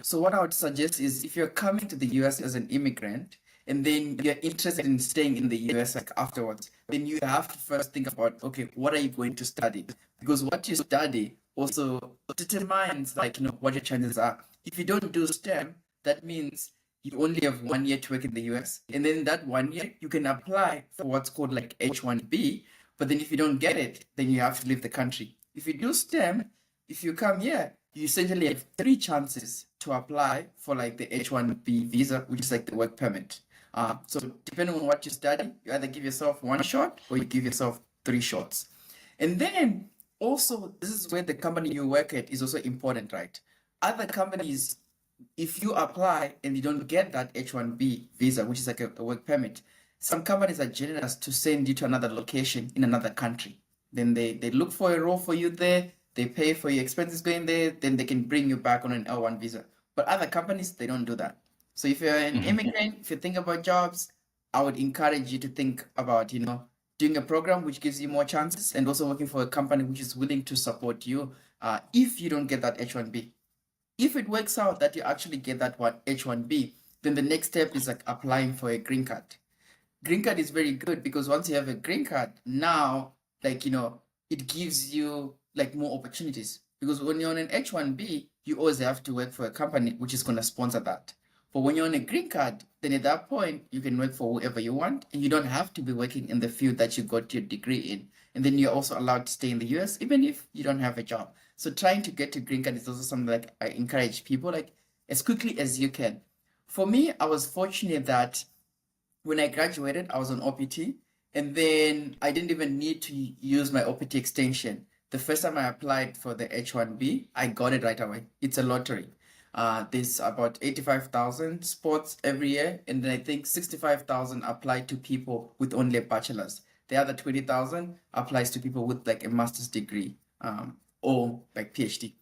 So what I would suggest is if you're coming to the US as an immigrant and then you're interested in staying in the US like afterwards, then you have to first think about, okay, what are you going to study? Because what you study also determines like, what your chances are. If you don't do STEM, that means you only have 1 year to work in the US. And then that 1 year, you can apply for what's called like H1B. But then if you don't get it, then you have to leave the country. If you do STEM, if you come here, you essentially have 3 chances to apply for like the H1B visa, which is like the work permit. So depending on what you study, you either give yourself 1 shot or you give yourself 3 shots. And then also, this is where the company you work at is also important, right? Other companies, if you apply and you don't get that H1B visa, which is like a work permit, some companies are generous to send you to another location in another country. Then they look for a role for you there, they pay for your expenses going there, then they can bring you back on an L1 visa. But other companies, they don't do that. So if you're an immigrant, if you think about jobs, I would encourage you to think about, doing a program which gives you more chances and also working for a company which is willing to support you if you don't get that H1B. If it works out that you actually get that one H1B, then the next step is like applying for a green card. Green card is very good because once you have a green card, now like it gives you like more opportunities. Because when you're on an H1B, you always have to work for a company which is going to sponsor that. But when you're on a green card, then at that point, you can work for whoever you want, and you don't have to be working in the field that you got your degree in. And then you're also allowed to stay in the US, even if you don't have a job. So trying to get to green card is also something like I encourage people, like as quickly as you can. For me, I was fortunate that when I graduated, I was on OPT, and then I didn't even need to use my OPT extension. The first time I applied for the H-1B, I got it right away. It's a lottery. There's about 85,000 spots every year, and then I think 65,000 apply to people with only a bachelor's. The other 20,000 applies to people with like a master's degree, or like PhD.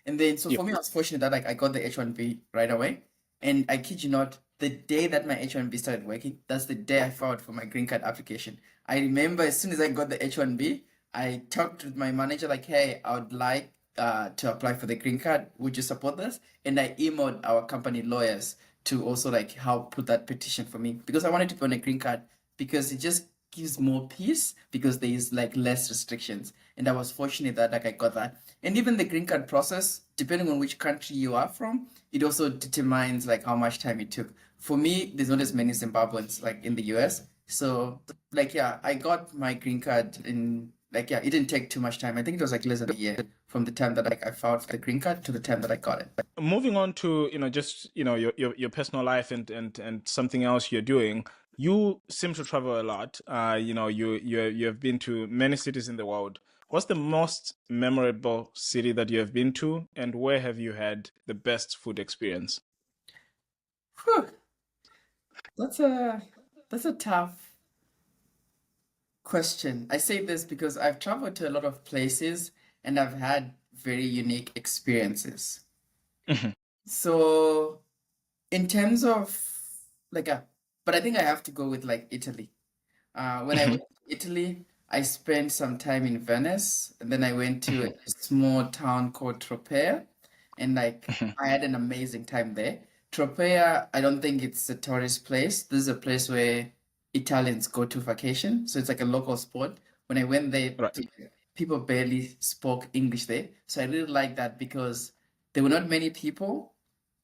And then, so
Yep.
for me, I was fortunate that like I got the H-1B right away. And I kid you not, the day that my H-1B started working, that's the day I filed for my green card application. I remember as soon as I got the H-1B, I talked with my manager like, hey, I would like to apply for the green card. Would you support this? And I emailed our company lawyers to also like help put that petition for me because I wanted to be on a green card because it just gives more peace because there is like less restrictions. And I was fortunate that like I got that. And even the green card process, depending on which country you are from, it also determines like how much time it took. For me, there's not as many Zimbabweans like in the US. So like yeah, I got my green card in like yeah, it didn't take too much time. I think it was like less than a year from the time that like I filed for the green card to the time that I got it.
Moving on to just your personal life and something else you're doing. You seem to travel a lot. You have been to many cities in the world. What's the most memorable city that you have been to, and where have you had the best food experience?
Whew, that's a that's a tough question. I say this because I've traveled to a lot of places and I've had very unique experiences.
Mhm.
So in terms of like but I think I have to go with like Italy. When I
Mhm.
went to Italy, I spent some time in Venice, and then I went to
Mhm.
a small town called Tropea, and like
Mhm.
I had an amazing time there. Tropea, I don't think it's a tourist place. This is a place where Italians go to vacation, so it's like a local spot. When I went there,
Right.
people barely spoke English there, so I really like that because there were not many people.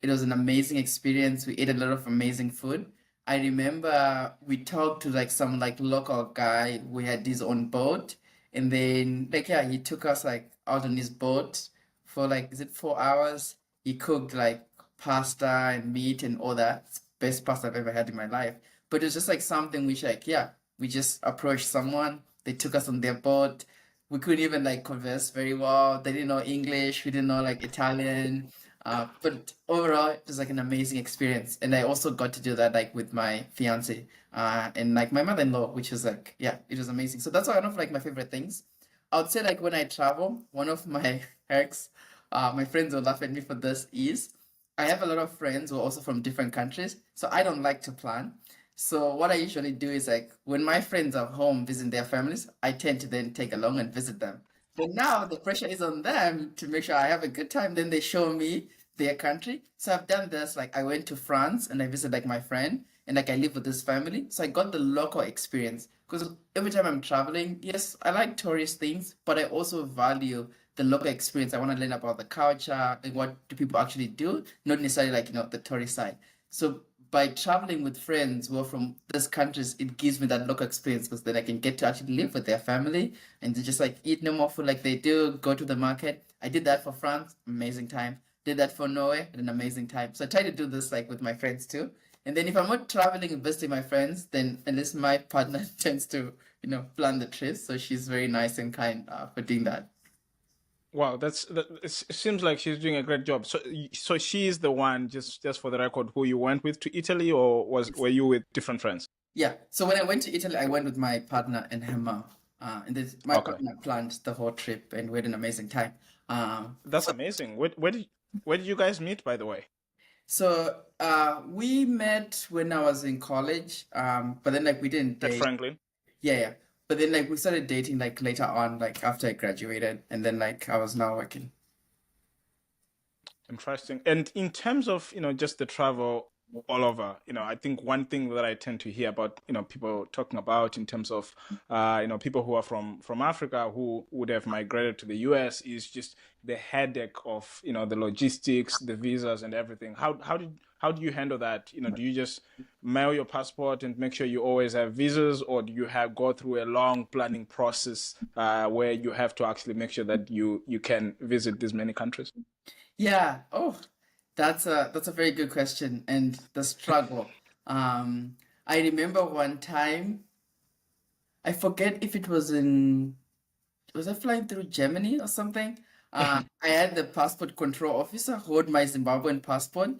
It was an amazing experience. We ate a lot of amazing food. I remember we talked to like some like local guy who had his own boat, and then like yeah, he took us like out on his boat for like is it 4 hours? He cooked like pasta and meat and all that. It's the best pasta I've ever had in my life. But it's just like something which like yeah, we just approached someone. They took us on their boat. We couldn't even like converse very well. They didn't know English. We didn't know like Italian. But overall, it was like an amazing experience, and I also got to do that like with my fiance, and like my mother-in-law, which was like yeah, it was amazing. So that's one of like my favorite things. I would say like when I travel, one of my perks, my friends will laugh at me for this is I have a lot of friends who are also from different countries, so I don't like to plan. So what I usually do is like when my friends are home visiting their families, I tend to then take along and visit them. But now the pressure is on them to make sure I have a good time. Then they show me their country. So I've done this. Like I went to France and I visited like my friend and like I live with this family. So I got the local experience. Because every time I'm traveling, yes, I like tourist things, but I also value the local experience. I want to learn about the culture and what do people actually do, not necessarily like, the tourist side. So by traveling with friends who are from these countries, it gives me that local experience because then I can get to actually live with their family and to just like eat normal food like they do, go to the market. I did that for France, amazing time. Did that for Norway, had an amazing time. So I try to do this like with my friends too. And then if I'm not traveling and visiting my friends, then at least my partner tends to, plan the trips. So she's very nice and kind for doing that.
Wow, it seems like she's doing a great job. So she is the one, just for the record, who you went with to Italy, or were you with different friends?
Yeah. So when I went to Italy, I went with my partner and her mom. And then my
Okay,
partner planned the whole trip and we had an amazing time.
that's amazing. Where did you guys meet, by the way?
We met when I was in college, but then like we didn't
At
date.
Franklin.
Yeah, yeah. But then like we started dating like later on, like after I graduated, and then like I was now working.
Interesting. And in terms of, just the travel all over, I think one thing that I tend to hear about, people talking about in terms of, people who are from Africa who would have migrated to the US is just the headache of, the logistics, the visas and everything. How do you handle that? Do you just mail your passport and make sure you always have visas, or do you have go through a long planning process where you have to actually make sure that you can visit these many countries?
Yeah. Oh, that's a very good question. And the struggle. I remember one time, I forget if it was I flying through Germany or something? I had the passport control officer hold my Zimbabwean passport,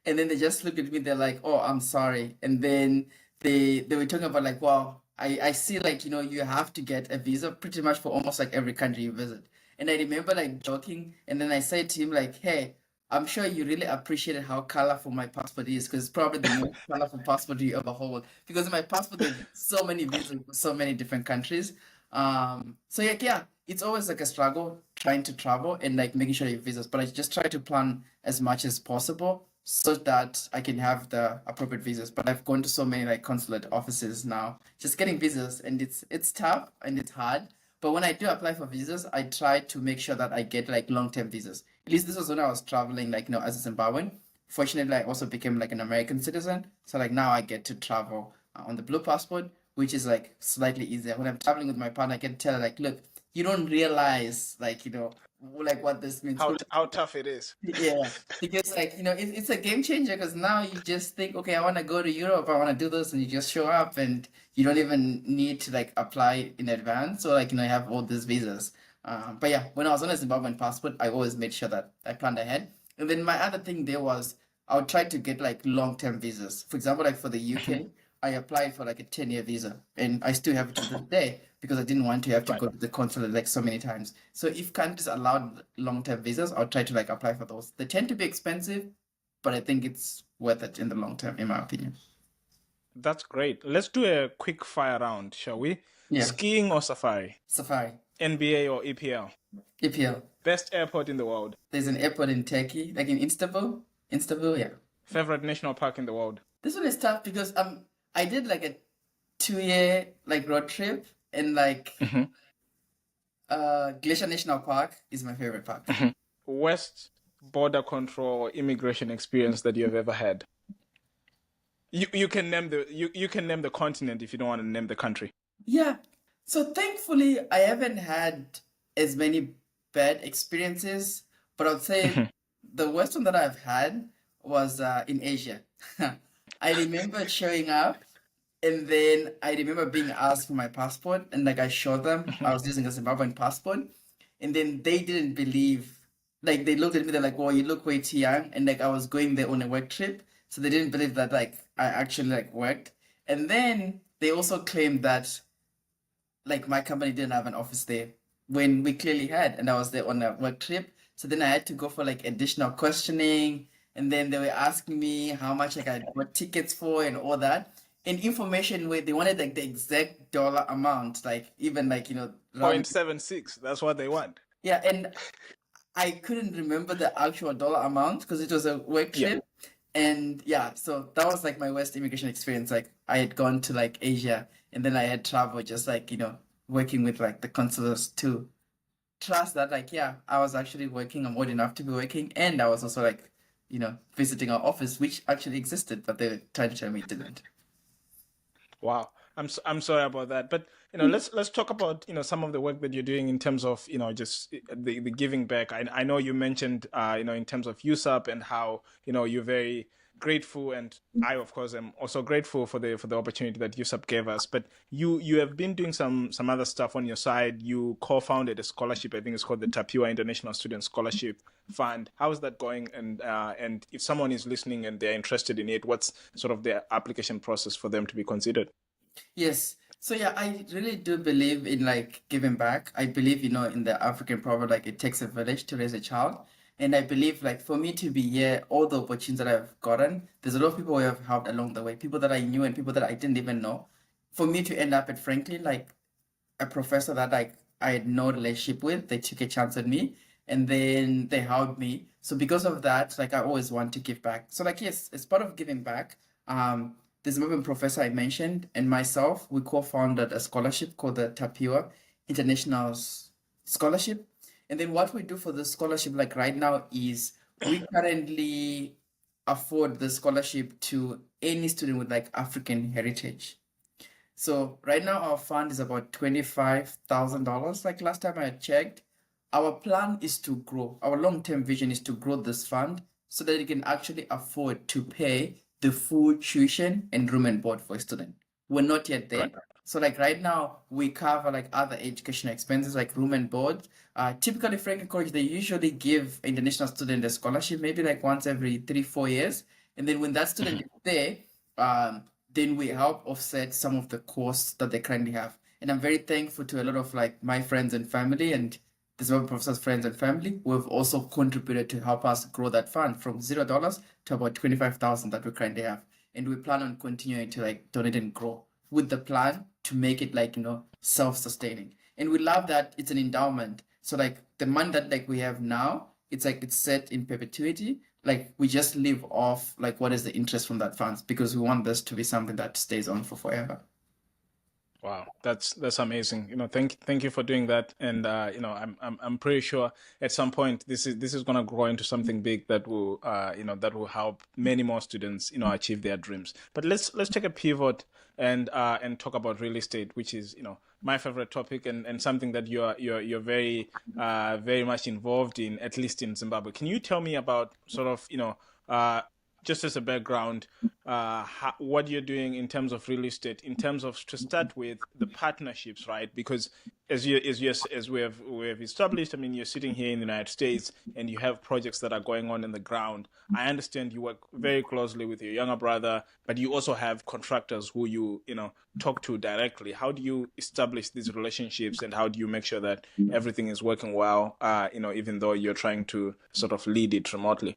and then they just looked at me. They're like, "Oh, I'm sorry." And then they were talking about like, "Wow, I see like you have to get a visa pretty much for almost like every country you visit." And I remember like joking, and then I said to him like, "Hey, I'm sure you really appreciated how colorful my passport is because it's probably the most colorful passport you ever hold. Because in my passport there's so many visas for so many different countries." So yeah, it's always like a struggle trying to travel and like making sure you visas, but I just try to plan as much as possible so that I can have the appropriate visas. But I've gone to so many like consulate offices now, just getting visas, and it's tough and it's hard. But when I do apply for visas, I try to make sure that I get like long-term visas. At least this was when I was traveling, like as a Zimbabwean. Fortunately, I also became like an American citizen, so like now I get to travel on the blue passport, which is like slightly easier. When I'm traveling with my partner, I can tell her, like, look, you don't realize like like what this means.
How tough it is.
Yeah, because like it's a game changer because now you just think, okay, I want to go to Europe, I want to do this, and you just show up, and you don't even need to like apply in advance, or like you have all these visas. But yeah, when I was on a Zimbabwean passport, I always made sure that I planned ahead. And then my other thing there was I would try to get like long-term visas. For example, like for the UK, I applied for like a 10-year visa, and I still have it to this day because I didn't want to have to
Right.
go to the consulate like so many times. So if countries allowed long-term visas, I'll try to like apply for those. They tend to be expensive, but I think it's worth it in the long term, in my opinion.
That's great. Let's do a quick fire round, shall we?
Yeah,
Skiing or safari?
Safari,
NBA or EPL?
EPL.
Best airport in the world?
There's an airport in Turkey, like in Istanbul. Istanbul, yeah.
Favorite national park in the world?
This one is tough because I did like a 2-year like road trip, and like
Mhm.
Glacier National Park is my favorite park.
Worst border control or immigration experience that you have ever had? You can name you can name the continent if you don't want to name the country.
Yeah. So thankfully, I haven't had as many bad experiences, but I'd say the worst one that I've had was in Asia. I remember showing up, and then I remember being asked for my passport, and like I showed them I was using a Zimbabwean passport, and then they didn't believe. Like they looked at me, they're like, "Well, you look way too young," and like I was going there on a work trip, so they didn't believe that like I actually like worked. And then they also claimed that like my company didn't have an office there when we clearly had, and I was there on a work trip. So then I had to go for like additional questioning, and then they were asking me how much like I bought tickets for and all that. And information where they wanted like the exact dollar amount, like even like round.
0.76. That's what they want.
Yeah, and I couldn't remember the actual dollar amount because it was a work
Yeah.
trip. And yeah, so that was like my worst immigration experience. Like I had gone to like Asia, and then I had traveled just like, working with like the consulars to trust that like, yeah, I was actually working, I'm old enough to be working. And I was also like, visiting our office, which actually existed, but they were trying to tell me it didn't.
Wow. I'm sorry about that. But let's talk about some of the work that you're doing in terms of just the giving back. I know you mentioned in terms of USAP and how you're very grateful, and I of course am also grateful for the opportunity that USAP gave us. But you have been doing some other stuff on your side. You co-founded a scholarship. I think it's called the Tapua International Student Scholarship Fund. How is that going? And if someone is listening and they're interested in it, what's sort of the application process for them to be considered?
Yes. So yeah, I really do believe in like giving back. I believe, in the African proverb, like it takes a village to raise a child. And I believe like for me to be here, all the opportunities that I've gotten, there's a lot of people who have helped along the way, people that I knew and people that I didn't even know. For me to end up at Franklin, like a professor that like I had no relationship with, they took a chance on me, and then they helped me. So because of that, like I always want to give back. So like yes, as part of giving back, this Zimbabwean professor I mentioned and myself, we co-founded a scholarship called the Tapua International Scholarship. And then what we do for the scholarship, like right now, is we currently afford the scholarship to any student with like African heritage. So right now our fund is about $25,000. Like last time I checked, our plan is to grow. Our long-term vision is to grow this fund so that it can actually afford to pay the full tuition and room and board for a student. We're not yet there.
Right.
So like right now we cover like other educational expenses like room and board. Typically Franklin College, they usually give international student a scholarship maybe like once every 3-4 years. And then when that student is there, then we help offset some of the costs that they currently have. And I'm very thankful to a lot of like my friends and family and the Zimbabwe professors' friends and family who have also contributed to help us grow that fund from $0 to about 25,000 that we currently have. And we plan on continuing to like donate and grow with the plan to make it like, self-sustaining. And we love that it's an endowment. So like the money that like we have now, it's like it's set in perpetuity. Like we just live off like what is the interest from that funds because we want this to be something that stays on for forever.
Wow, that's amazing. Thank you for doing that. And I'm pretty sure at some point this is gonna grow into something big that will that will help many more students achieve their dreams. But let's take a pivot and talk about real estate, which is my favorite topic and something that you're very very much involved in, at least in Zimbabwe. Can you tell me about sort of just as a background, what you're doing in terms of real estate, in terms of, to start with, the partnerships, right? Because as we have established, I mean, you're sitting here in the United States and you have projects that are going on in the ground. I understand you work very closely with your younger brother, but you also have contractors who you talk to directly. How do you establish these relationships, and how do you make sure that everything is working well, even though you're trying to sort of lead it remotely?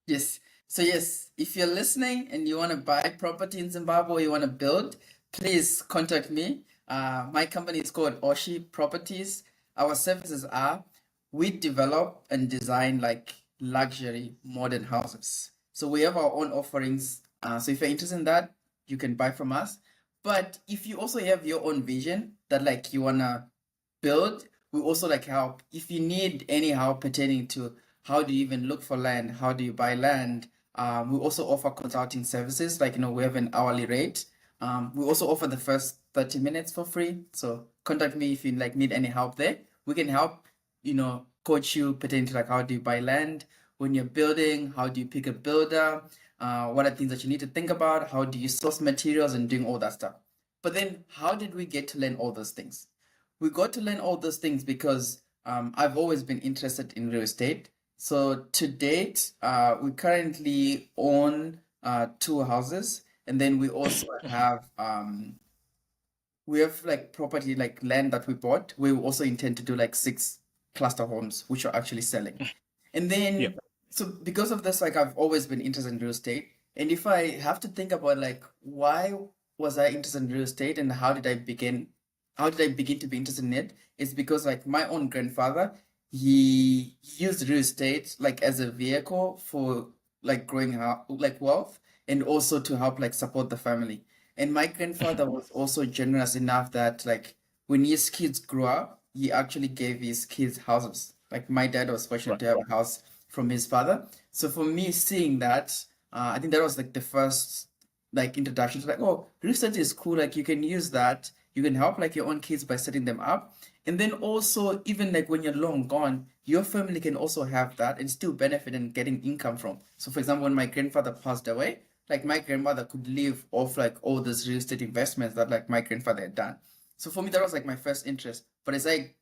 Yes. So yes, if you're listening and you want to buy property in Zimbabwe or you want to build, please contact me. My company is called Oshi Properties. Our services are we develop and design like luxury modern houses. So we have our own offerings. So if you're interested in that, you can buy from us. But if you also have your own vision that like you wanna build, we also like help. If you need any help pertaining to how do you even look for land, how do you buy land, we also offer consulting services. Like we have an hourly rate. We also offer the first 30 minutes for free. So contact me if you like need any help there. We can help, coach you pertaining to like how do you buy land when you're building, how do you pick a builder, what are things that you need to think about, how do you source materials and doing all that stuff. But then how did we get to learn all those things? We got to learn all those things because I've always been interested in real estate. So to date, we currently own 2 houses, and then we also have like property like land that we bought. We also intend to do like 6 cluster homes, which are actually selling. And then so because of this, like I've always been interested in real estate. And if I have to think about like why was I interested in real estate and how did I begin to be interested in it, it's because like my own grandfather, he used real estate like as a vehicle for like growing like wealth and also to help like support the family. And my grandfather was also generous enough that like when his kids grew up, he actually gave his kids houses. Like my dad was fortunate to have a house from his father. So for me seeing that, I think that was like the first like introduction to like, oh, real estate is cool. Like you can use that. You can help like your own kids by setting them up. And then also, even like when you're long gone, your family can also have that and still benefit and getting income from. So for example, when my grandfather passed away, like my grandmother could live off like all these real estate investments that like my grandfather had done. So for me, that was like my first interest. But as I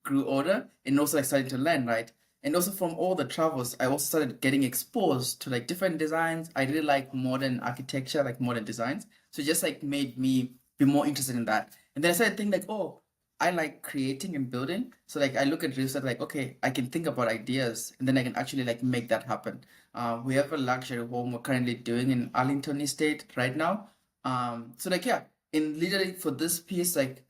grew older and also like started to learn, right? And also from all the travels, I also started getting exposed to like different designs. I really like modern architecture, like modern designs. So it just like made me be more interested in that. And then I started thinking like, oh, I like creating and building. So like I look at real estate like, okay, I can think about ideas and then I can actually like make that happen. We have a luxury home we're currently doing in Arlington Estate right now. So like yeah, in literally for this piece, like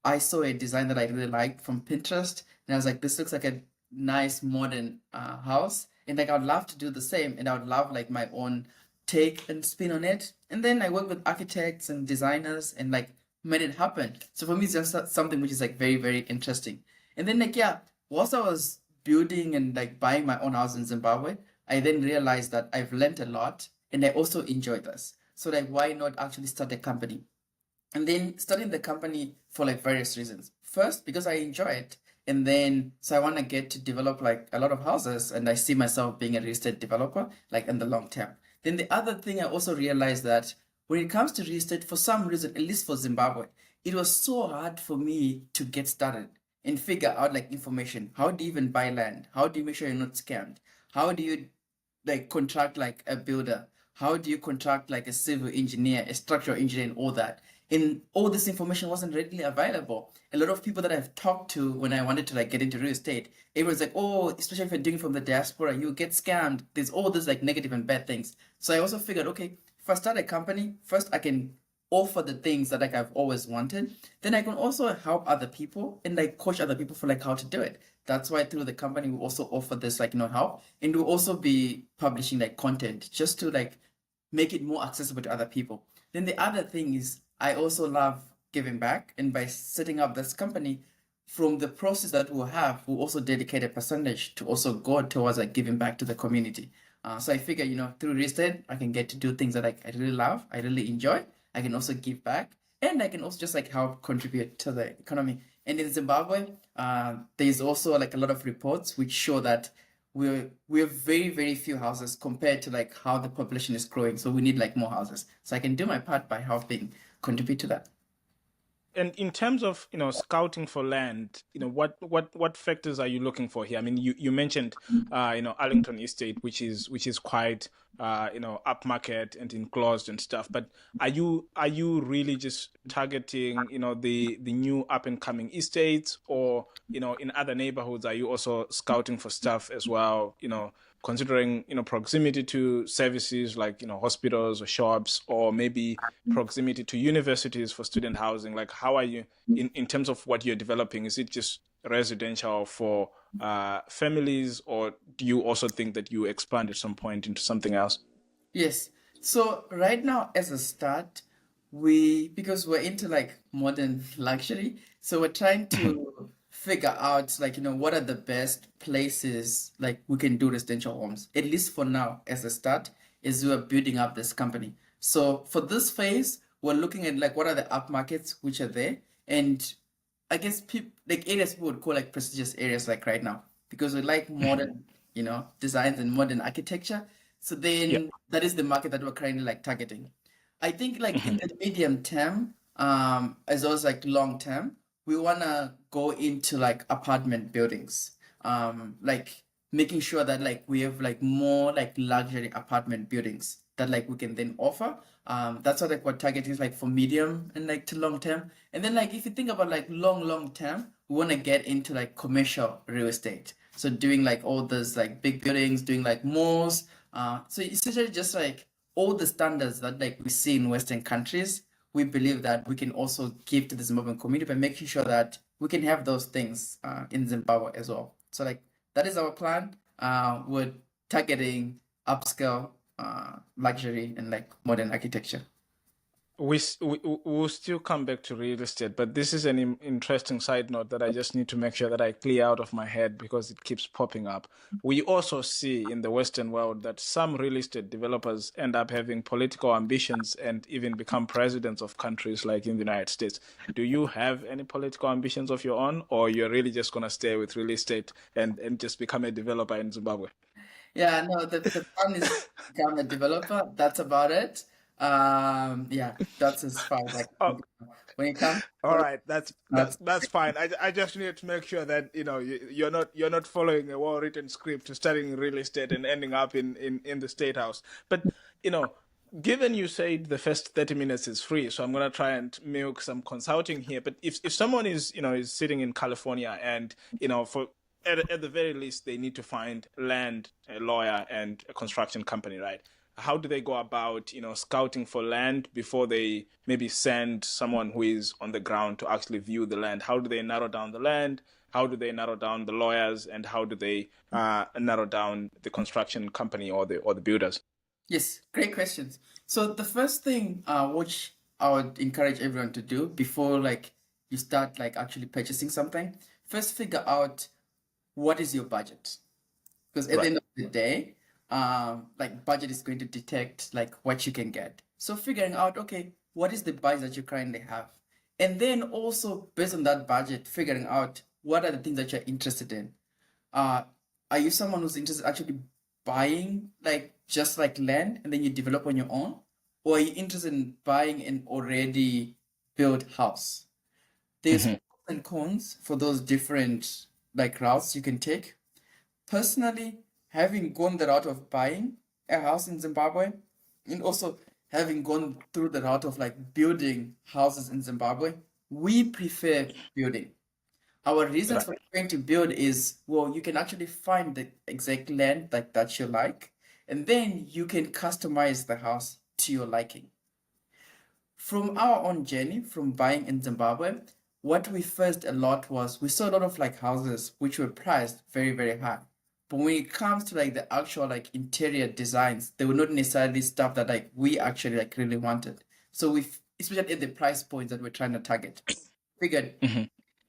I saw a design that I really liked from Pinterest, and I was like, this looks like a nice modern house, and like I would love to do the same, and I would love like my own take and spin on it. And then I work with architects and designers and like made it happen. So for me, it's just something which is like very, very interesting. And then like yeah, whilst I was building and like buying my own house in Zimbabwe, I then realized that I've learned a lot and I also enjoy this. So like, why not actually start a company? And then starting the company for like various reasons. First, because I enjoy it. And then, so I want to get to develop like a lot of houses, and I see myself being a real estate developer, like in the long term. Then the other thing I also realized that when it comes to real estate, for some reason, at least for Zimbabwe, it was so hard for me to get started and figure out like information. How do you even buy land? How do you make sure you're not scammed? How do you like contract like a builder? How do you contract like a civil engineer, a structural engineer, and all that? And all this information wasn't readily available. A lot of people that I've talked to when I wanted to like get into real estate, it was like, oh, especially if you're doing it from the diaspora, you get scammed. There's all this like negative and bad things. So I also figured, okay, if I start a company, first I can offer the things that like I've always wanted. Then I can also help other people and like coach other people for like how to do it. That's why through the company we also offer this like help, and we'll also be publishing like content just to like make it more accessible to other people. Then the other thing is I also love giving back, and by setting up this company, from the process that we'll have, we'll also dedicate a percentage to also go towards like giving back to the community. So I figure, through real estate, I can get to do things that I really love, I really enjoy. I can also give back, and I can also just like help contribute to the economy. And in Zimbabwe, there's also like a lot of reports which show that we have very, very few houses compared to like how the population is growing. So we need like more houses. So I can do my part by helping contribute to that.
And in terms of scouting for land, what factors are you looking for here? I mean, you mentioned Arlington Estate, which is quite upmarket and enclosed and stuff. But are you really just targeting the new up and coming estates, or in other neighborhoods are you also scouting for stuff as well? Considering proximity to services like hospitals or shops, or maybe proximity to universities for student housing. Like, how are you in terms of what you're developing? Is it just residential for families, or do you also think that you expand at some point into something else?
Yes. So right now, as a start, because we're into like modern luxury, so we're trying to figure out like, what are the best places like we can do residential homes, at least for now, as a start, as we're building up this company. So for this phase, we're looking at like what are the up markets which are there, and I guess people like areas people would call like prestigious areas like right now, because we like modern, designs and modern architecture. So
Yeah.
then that is the market that we're currently like targeting. I think like in the medium term, as well as like long term, we wanna go into like apartment buildings. Like making sure that like we have like more like luxury apartment buildings that like we can then offer. That's what like we're targeting like for medium and like to long term. And then like if you think about like long term, we want to get into like commercial real estate. So doing like all those like big buildings, doing like malls. So essentially just like all the standards that like we see in Western countries, we believe that we can also give to the Zimbabwean community by making sure that we can have those things in Zimbabwe as well. So like that is our plan. We're targeting upscale luxury and like modern architecture.
We'll still come back to real estate, but this is an interesting side note that I just need to make sure that I clear out of my head because it keeps popping up. We also see in the Western world that some real estate developers end up having political ambitions and even become presidents of countries like in the United States. Do you have any political ambitions of your own, or you're really just going to stay with real estate and just become a developer in Zimbabwe?
Yeah, no, the plan is to become a developer. That's about it. Yeah, that's as far as I can go. When it comes to
All
politics,
right,
that's
that's fine. I just need to make sure that you're not following a well-written script, starting in real estate and ending up in the state house. But you know, given you said the first 30 minutes is free, so I'm gonna try and milk some consulting here. But if someone is is sitting in California and for at the very least they need to find land, a lawyer, and a construction company, right? How do they go about scouting for land before they maybe send someone who is on the ground to actually view the land? How do they narrow down the land? How do they narrow down the lawyers, and how do they narrow down the construction company or the builders?
yes, great questions. So the first thing which I would encourage everyone to do before like you start like actually purchasing something, first figure out what is your budget. Because at the
Right.
end of the day, like budget is going to detect like what you can get. So figuring out, okay, what is the budget that you currently have? And then also based on that budget, figuring out what are the things that you're interested in. Uh, are you someone who's interested actually buying like just like land and then you develop on your own? Or are you interested in buying an already built house? There's
Hmm.
pros and cons for those different like routes you can take. Personally, having gone the route of buying a house in Zimbabwe and also having gone through the route of like building houses in Zimbabwe, we prefer building. Our reasons
Right.
for trying to build is, well, you can actually find the exact land like that you like, and then you can customize the house to your liking. From our own journey from buying in Zimbabwe, what we first a lot was we saw a lot of like houses which were priced very, very high. But when it comes to like the actual like interior designs, they were not necessarily stuff that like we actually like really wanted. So we, especially at the price points that we're trying to target, figured
Hmm.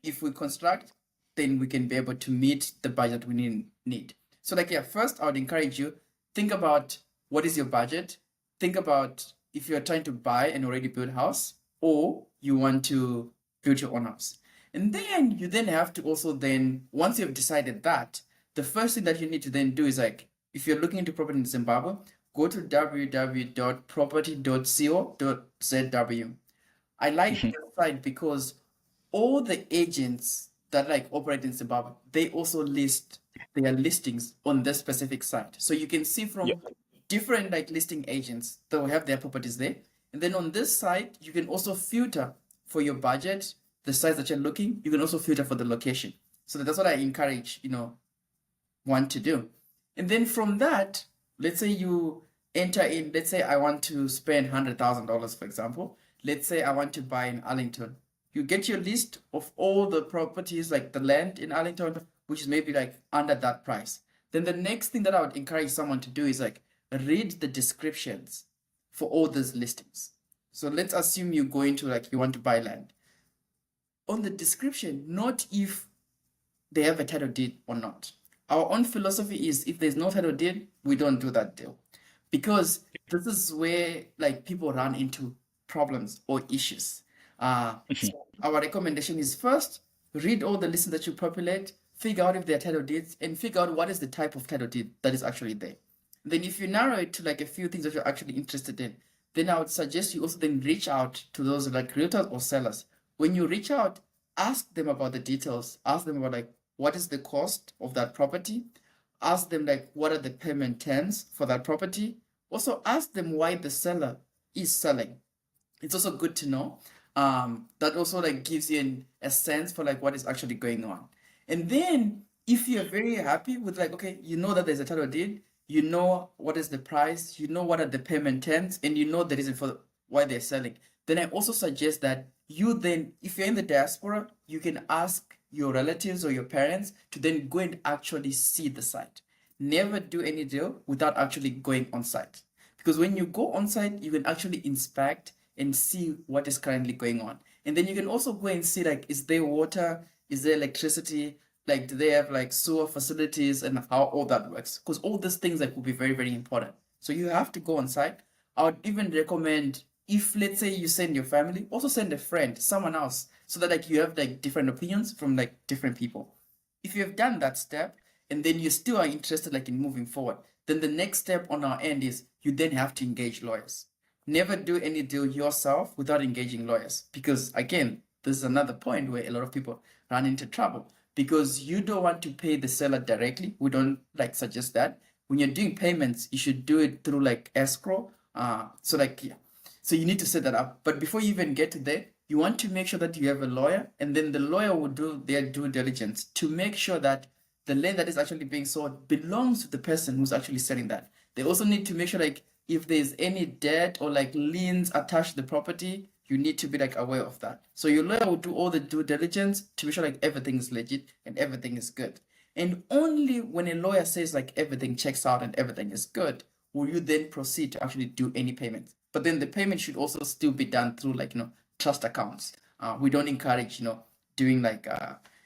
if we construct, then we can be able to meet the budget we need. So like, yeah, first I would encourage you, think about what is your budget. Think about if you're trying to buy an already built house or you want to build your own house. And then you then have to also then, once you've decided that, the first thing that you need to then do is like, if you're looking into property in Zimbabwe, go to www.property.co.zw. I like
Hmm.
the site because all the agents that like operate in Zimbabwe, they also list their listings on this specific site. So you can see
Yeah.
from different like listing agents, they'll have their properties there. And then on this site, you can also filter for your budget, the size that you're looking. You can also filter for the location. So that's what I encourage, want to do. And then from that, let's say you enter in, let's say I want to spend $100,000, for example. Let's say I want to buy in Arlington. You get your list of all the properties, like the land in Arlington, which is maybe like under that price. Then the next thing that I would encourage someone to do is like read the descriptions for all these listings. So let's assume you go into like you want to buy land. On the description, not if they have a title deed or not. Our own philosophy is if there's no title deed, we don't do that deal. Because this is where like people run into problems or issues.
Hmm.
So our recommendation is first, read all the listings that you populate, figure out if they're title deeds, and figure out what is the type of title deed that is actually there. Then if you narrow it to like a few things that you're actually interested in, then I would suggest you also then reach out to those like realtors or sellers. When you reach out, ask them about the details. Ask them about like what is the cost of that property. Ask them like what are the payment terms for that property. Also ask them why the seller is selling. It's also good to know. That also like gives you a sense for like what is actually going on. And then if you're very happy with like, okay, you know that there's a title deed, you know what is the price, you know what are the payment terms, and you know the reason for why they're selling, then I also suggest that you then, if you're in the diaspora, you can ask your relatives or your parents to then go and actually see the site. Never do any deal without actually going on site. Because when you go on site, you can actually inspect and see what is currently going on. And then you can also go and see like, is there water? Is there electricity? Like, do they have like sewer facilities and how all that works? Because all these things like will be very, very important. So you have to go on site. I would even recommend if let's say you send your family, also send a friend, someone else, so that like you have like different opinions from like different people. If you have done that step and then you still are interested like in moving forward, then the next step on our end is you then have to engage lawyers. Never do any deal yourself without engaging lawyers. Because again, this is another point where a lot of people run into trouble because you don't want to pay the seller directly. We don't like suggest that. When you're doing payments, you should do it through like escrow. So like yeah. So you need to set that up. But before you even get to there, you want to make sure that you have a lawyer, and then the lawyer will do their due diligence to make sure that the land that is actually being sold belongs to the person who's actually selling that. They also need to make sure like if there's any debt or like liens attached to the property, you need to be like aware of that. So your lawyer will do all the due diligence to make sure like everything is legit and everything is good. And only when a lawyer says like everything checks out and everything is good, will you then proceed to actually do any payments. But then the payment should also still be done through like trust accounts. We don't encourage doing like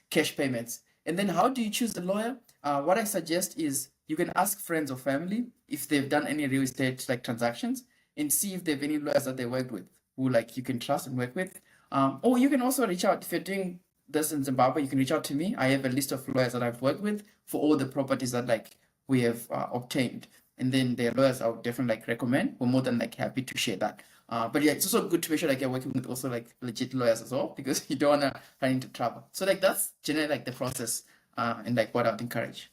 cash payments. And then how do you choose the lawyer? What I suggest is you can ask friends or family if they've done any real estate like transactions and see if they have any lawyers that they worked with who like you can trust and work with. Or you can also reach out if you're doing this in Zimbabwe. You can reach out to me. I have a list of lawyers that I've worked with for all the properties that like we have obtained, and then the lawyers I would definitely like recommend. We're more than like happy to share that. But yeah, it's also good to make sure like you're working with also like legit lawyers as well because you don't wanna run into trouble. So like that's generally like the process and like what I would encourage.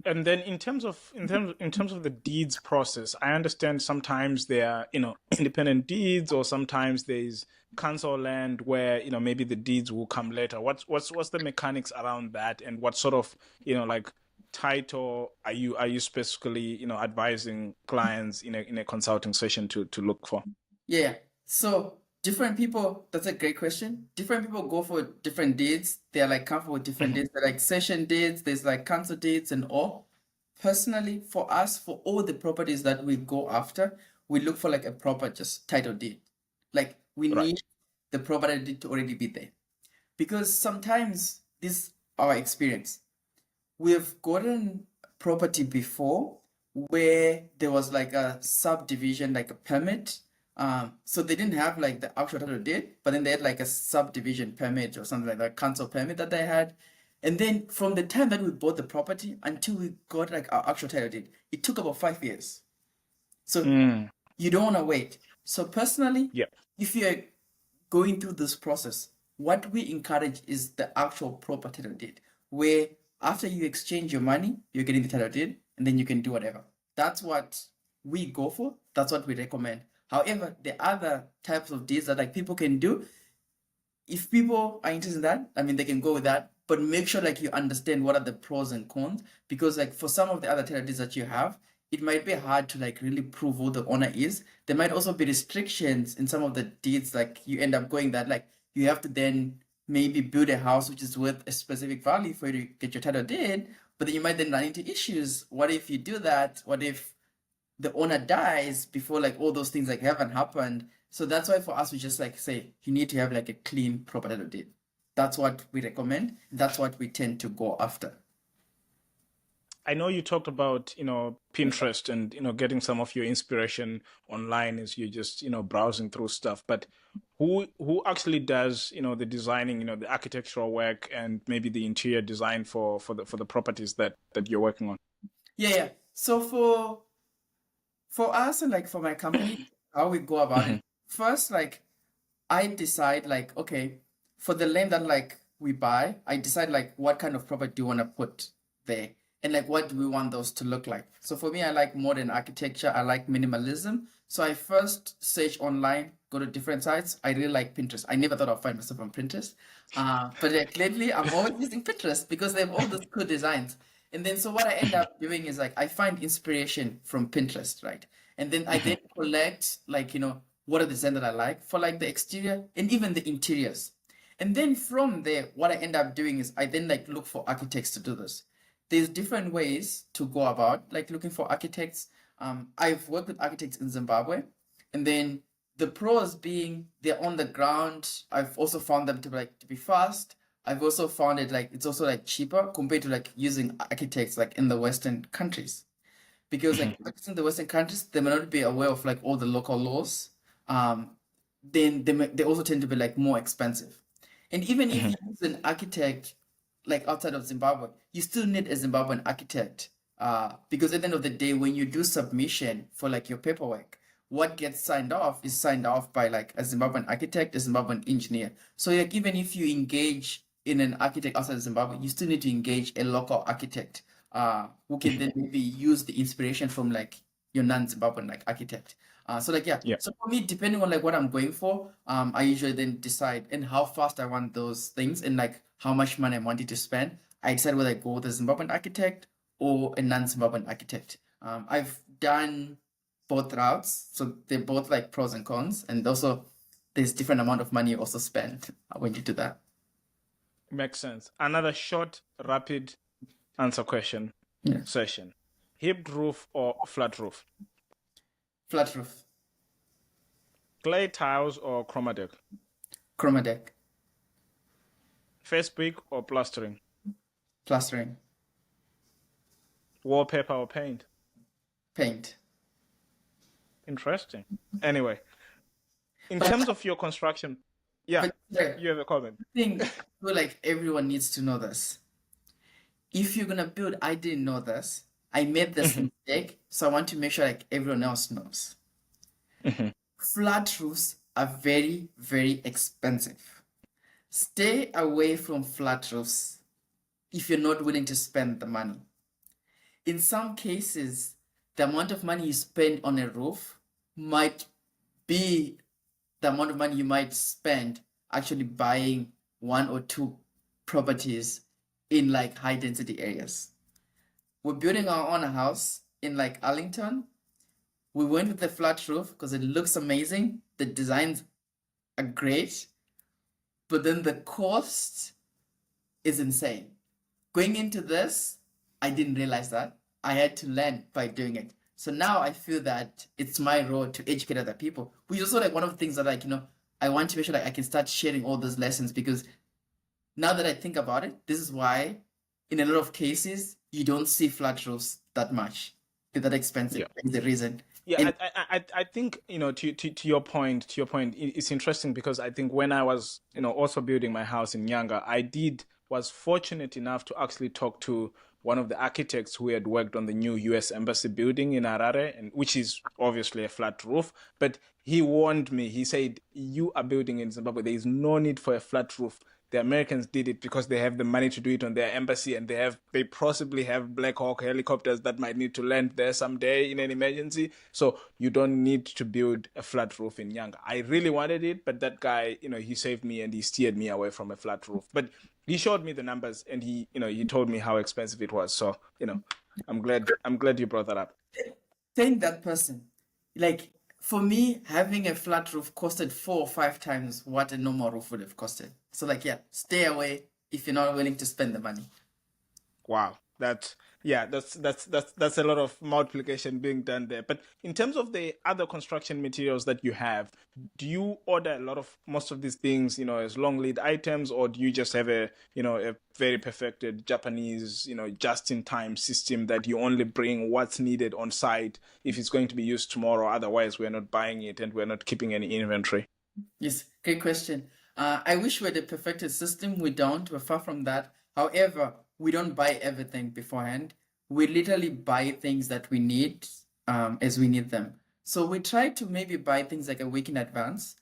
And then in terms of the deeds process, I understand sometimes there are, independent deeds, or sometimes there's council land where, maybe the deeds will come later. What's the mechanics around that, and what sort of, like title are you specifically, advising clients in a consulting session to look for?
Yeah. So different people, that's a great question. Different people go for different deeds. They're like comfortable with different deeds. They're like session deeds, there's like council deeds and all. Personally, for us, for all the properties that we go after, we look for like a proper just title deed. Like we
Right.
need the property deed to already be there. Because sometimes this our experience. We have gotten property before where there was like a subdivision, like a permit. So they didn't have like the actual title deed, but then they had like a subdivision permit or something like that, council permit that they had. And then from the time that we bought the property until we got like our actual title deed, it took about 5 years. So
Mm,
you don't want to wait. So personally,
yeah.
if you're going through this process, what we encourage is the actual proper title deed, where after you exchange your money, you're getting the title deed, and then you can do whatever. That's what we go for. That's what we recommend. However, the other types of deeds that like people can do, if people are interested in that, I mean, they can go with that, but make sure like you understand what are the pros and cons, because like for some of the other title deeds that you have, it might be hard to like really prove who the owner is. There might also be restrictions in some of the deeds, like you end up going that like you have to then maybe build a house which is worth a specific value for you to get your title deed, but then you might then run into issues. What if you do that? What if the owner dies before like all those things like haven't happened? So that's why for us we just like say you need to have like a clean proper title deed. That's what we recommend. That's what we tend to go after.
I know you talked about, Pinterest and, getting some of your inspiration online as you're just, browsing through stuff. But who actually does, the designing, the architectural work and maybe the interior design for the properties that you're working on?
Yeah. So for us and like for my company, how we go about it, first like I decide like, okay, for the land that like we buy, I decide like what kind of property do you want to put there and like what do we want those to look like. So for me, I like modern architecture, I like minimalism. So I first search online, go to different sites. I really like Pinterest. I never thought I'd find myself on Pinterest. But like lately I'm always using Pinterest because they have all those cool designs. And then so what I end up doing is like I find inspiration from Pinterest, right? And then I then collect like, what are the designs that I like for like the exterior and even the interiors. And then from there, what I end up doing is I then like look for architects to do this. There's different ways to go about like looking for architects. I've worked with architects in Zimbabwe, and then the pros being they're on the ground. I've also found them to be fast. I've also found it like it's also like cheaper compared to like using architects like in the Western countries, because like architects in the Western countries they may not be aware of like all the local laws. Um, then they also tend to be like more expensive. And even if you use an architect like outside of Zimbabwe, you still need a Zimbabwean architect. Because at the end of the day, when you do submission for like your paperwork, what gets signed off is signed off by like a Zimbabwean architect, a Zimbabwean engineer. So like even if you engage in an architect outside of Zimbabwe, you still need to engage a local architect, who can then maybe use the inspiration from like your non-Zimbabwean like architect. So like yeah,
Yeah.
so for me, depending on like what I'm going for, I usually then decide and how fast I want those things and like how much money I'm wanting to spend. I decide whether I go with a Zimbabwean architect or a non-Zimbabwean architect. I've done both routes, so they're both like pros and cons, and also there's different amount of money you also spend when you do that.
Makes sense. Another short, rapid answer question
Yeah,
session. Hipped roof or flat roof?
flat roof,
Clay tiles or chroma deck?
chroma deck,
Face brick or plastering?
plastering,
Wallpaper or paint?
Paint.
Interesting. Anyway, in
But
terms of your construction, yeah,
sorry,
you have a comment.
I think I feel like everyone needs to know this. If you're gonna build, I didn't know this. I made this
Mhm,
mistake, so I want to make sure like everyone else knows.
mhm.
Flat roofs are very, very expensive. Stay away from flat roofs if you're not willing to spend the money. In some cases, the amount of money you spend on a roof might be the amount of money you might spend actually buying one or two properties in like high density areas. We're building our own house in like Arlington. We went with the flat roof because it looks amazing. The designs are great, but then the cost is insane. Going into this, I didn't realize that. I had to learn by doing it. So now I feel that it's my role to educate other people, which is also like one of the things that like, I want to make sure that I can start sharing all those lessons because now that I think about it, this is why in a lot of cases you don't see flat roofs that much. They're that expensive.
Yeah.
That's the reason.
Yeah,
And
I think, to your point, it's interesting because I think when I was, also building my house in Nyanga, was fortunate enough to actually talk to one of the architects who had worked on the new US Embassy building in Harare, and which is obviously a flat roof. But he warned me. He said, "You are building in Zimbabwe. There is no need for a flat roof. The Americans did it because they have the money to do it on their embassy, and they possibly have Black Hawk helicopters that might need to land there someday in an emergency. So you don't need to build a flat roof in Nyanga." I really wanted it, but that guy, he saved me and he steered me away from a flat roof. But he showed me the numbers and he told me how expensive it was. So, I'm glad you brought that up.
thank that person. Like for me, having a flat roof costed 4 or 5 times what a normal roof would have costed. So like yeah, stay away if you're not willing to spend the money.
Wow. That's a lot of multiplication being done there. But in terms of the other construction materials that you have, do you order most of these things, as long lead items, or do you just have a very perfected Japanese, just in time system that you only bring what's needed on site if it's going to be used tomorrow? Otherwise, we're not buying it and we're not keeping any inventory.
Yes, great question. I wish we had a perfected system. We don't. We're far from that. However, we don't buy everything beforehand. We literally buy things that we need as we need them. So we try to maybe buy things like a week in advance.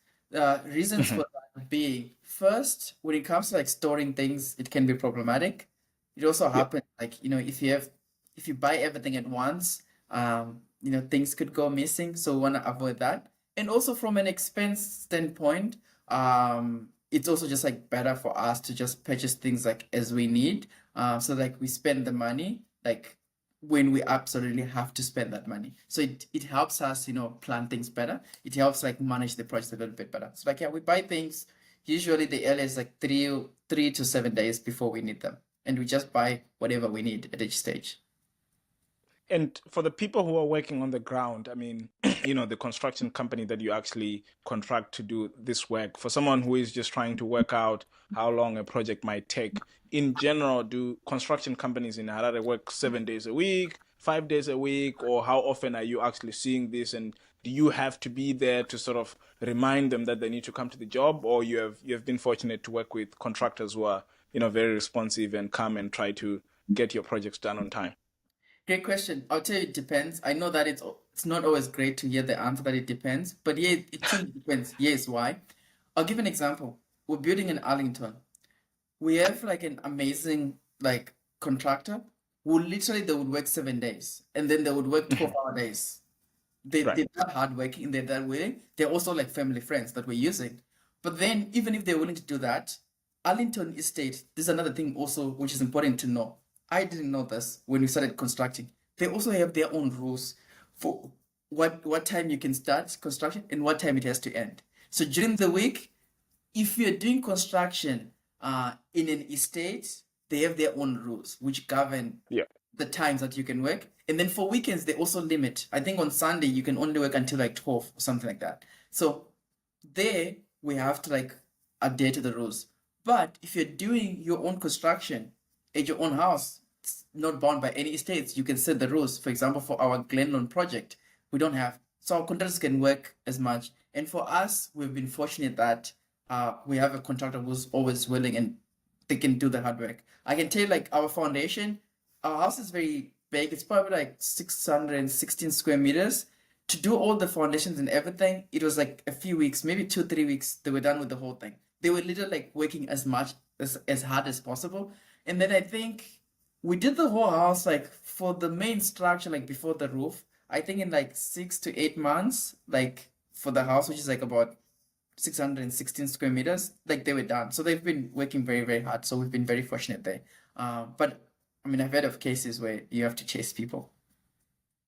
Reasons
Mhm.
for that being, first, when it comes to like storing things, it can be problematic. It also
Yeah.
happens like, if you buy everything at once, things could go missing. So we want to avoid that. And also from an expense standpoint, it's also just like better for us to just purchase things like as we need. So like we spend the money like when we absolutely have to spend that money. So it helps us, plan things better. It helps like manage the project a little bit better. So like yeah, we buy things usually the earliest like 3 to 7 days before we need them. And we just buy whatever we need at each stage.
And for the people who are working on the ground, I mean, the construction company that you actually contract to do this work, for someone who is just trying to work out how long a project might take, in general, do construction companies in Harare work 7 days a week, 5 days a week, or how often are you actually seeing this? And do you have to be there to sort of remind them that they need to come to the job, or you have been fortunate to work with contractors who are, very responsive and come and try to get your projects done on time?
Great question. I'll tell you it depends. I know that it's not always great to hear the answer that it depends, but yeah, it truly depends. Yes, why? I'll give an example. We're building in Arlington. We have like an amazing like contractor who literally they would work 7 days and then they would work 12-hour days.
Right.
They're that hardworking, they're that willing. They're also like family friends that we're using. But then even if they're willing to do that, Arlington Estate, this is another thing also which is important to know. I didn't know this when we started constructing. They also have their own rules for what time you can start construction and what time it has to end. So during the week, if you're doing construction in an estate, they have their own rules which govern
Yeah.
the times that you can work. And then for weekends, they also limit. I think on Sunday, you can only work until like 12 or something like that. So there, we have to like adhere to the rules. But if you're doing your own construction at your own house, not bound by any estates. You can set the rules. For example, for our Glenlone project, we don't have, so our contractors can work as much. And for us, we've been fortunate that we have a contractor who's always willing and they can do the hard work. I can tell you, like, our foundation, our house is very big. It's probably like 616 square meters. To do all the foundations and everything, it was like a few weeks, maybe 2 3 weeks. They were done with the whole thing. They were literally like working as much as hard as possible. And then I think we did the whole house, like for the main structure, like before the roof, I think in like 6 to 8 months, like for the house, which is like about 616 square meters, like they were done. So they've been working very, very hard. So we've been very fortunate there. But I mean, I've heard of cases where you have to chase people.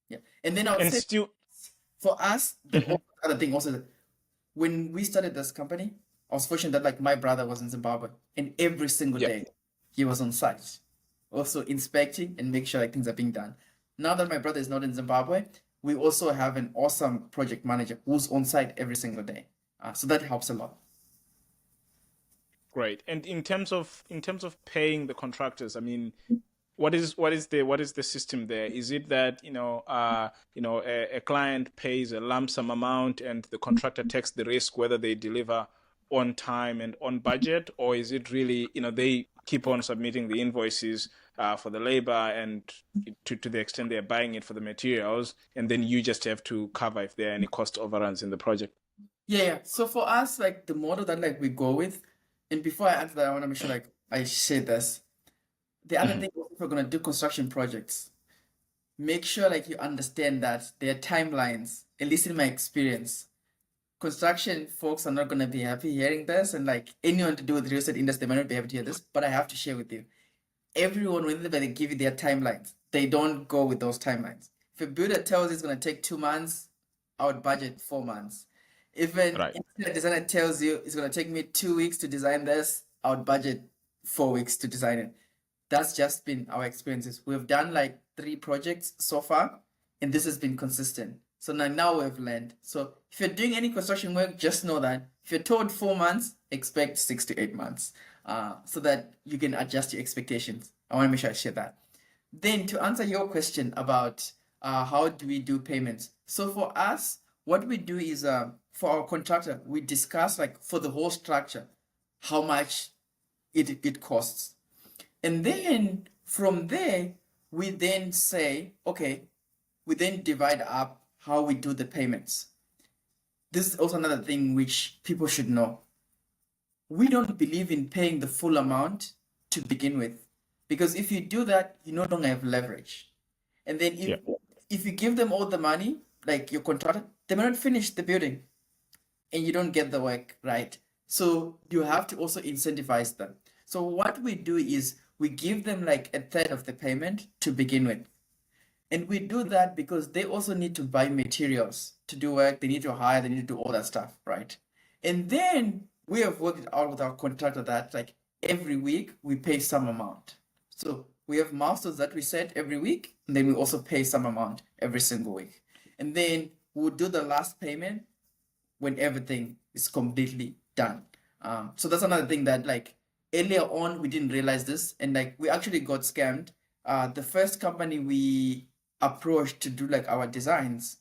Yeah. And then I would
And
say
still,
for us, the other thing also, when we started this company, I was fortunate that like my brother was in Zimbabwe and every single
yeah.
day he was on site, also inspecting and make sure like things are being done. Now that my brother is not in Zimbabwe, we also have an awesome project manager who's on site every single day. So that helps a lot.
Great. And in terms of paying the contractors, I mean, what is the system there? Is it that a client pays a lump sum amount and the contractor takes the risk whether they deliver on time and on budget, or is it really they keep on submitting the invoices for the labor and to the extent they're buying it for the materials, and then you just have to cover if there are any cost overruns in the project?
Yeah, yeah. So for us, like the model that like we go with, and before I answer that, I want to make sure like I share this. The other
Mhm.
thing, if we're gonna do construction projects, make sure like you understand that there are timelines, at least in my experience. Construction folks are not gonna be happy hearing this, and like anyone to do with the real estate industry, they might not be happy to hear this, but I have to share with you. Everyone, whenever they give you their timelines, they don't go with those timelines. If a builder tells you it's gonna take 2 months, I would budget 4 months. If an
Right.
interior designer tells you it's gonna take me 2 weeks to design this, I would budget 4 weeks to design it. That's just been our experiences. We've done like 3 projects so far, and this has been consistent. So now we've learned. So if you're doing any construction work, just know that if you're told 4 months, expect 6 to 8 months, so that you can adjust your expectations. I want to make sure I share that. Then to answer your question about how do we do payments? So for us, what we do is for our contractor, we discuss like for the whole structure, how much it costs. And then from there, we then say, okay, we then divide up how we do the payments. This is also another thing which people should know. We don't believe in paying the full amount to begin with, because if you do that, you no longer have leverage. And then
Yeah.
if you give them all the money, like your contractor, they may not finish the building and you don't get the work right. So you have to also incentivize them. So what we do is we give them like a third of the payment to begin with. And we do that because they also need to buy materials to do work, they need to hire, they need to do all that stuff, right? And then we have worked it out with our contractor that like every week we pay some amount. So we have milestones that we set every week, and then we also pay some amount every single week. And then we'll do the last payment when everything is completely done. So that's another thing that like earlier on we didn't realize this, and like we actually got scammed. The first company we approached to do like our designs,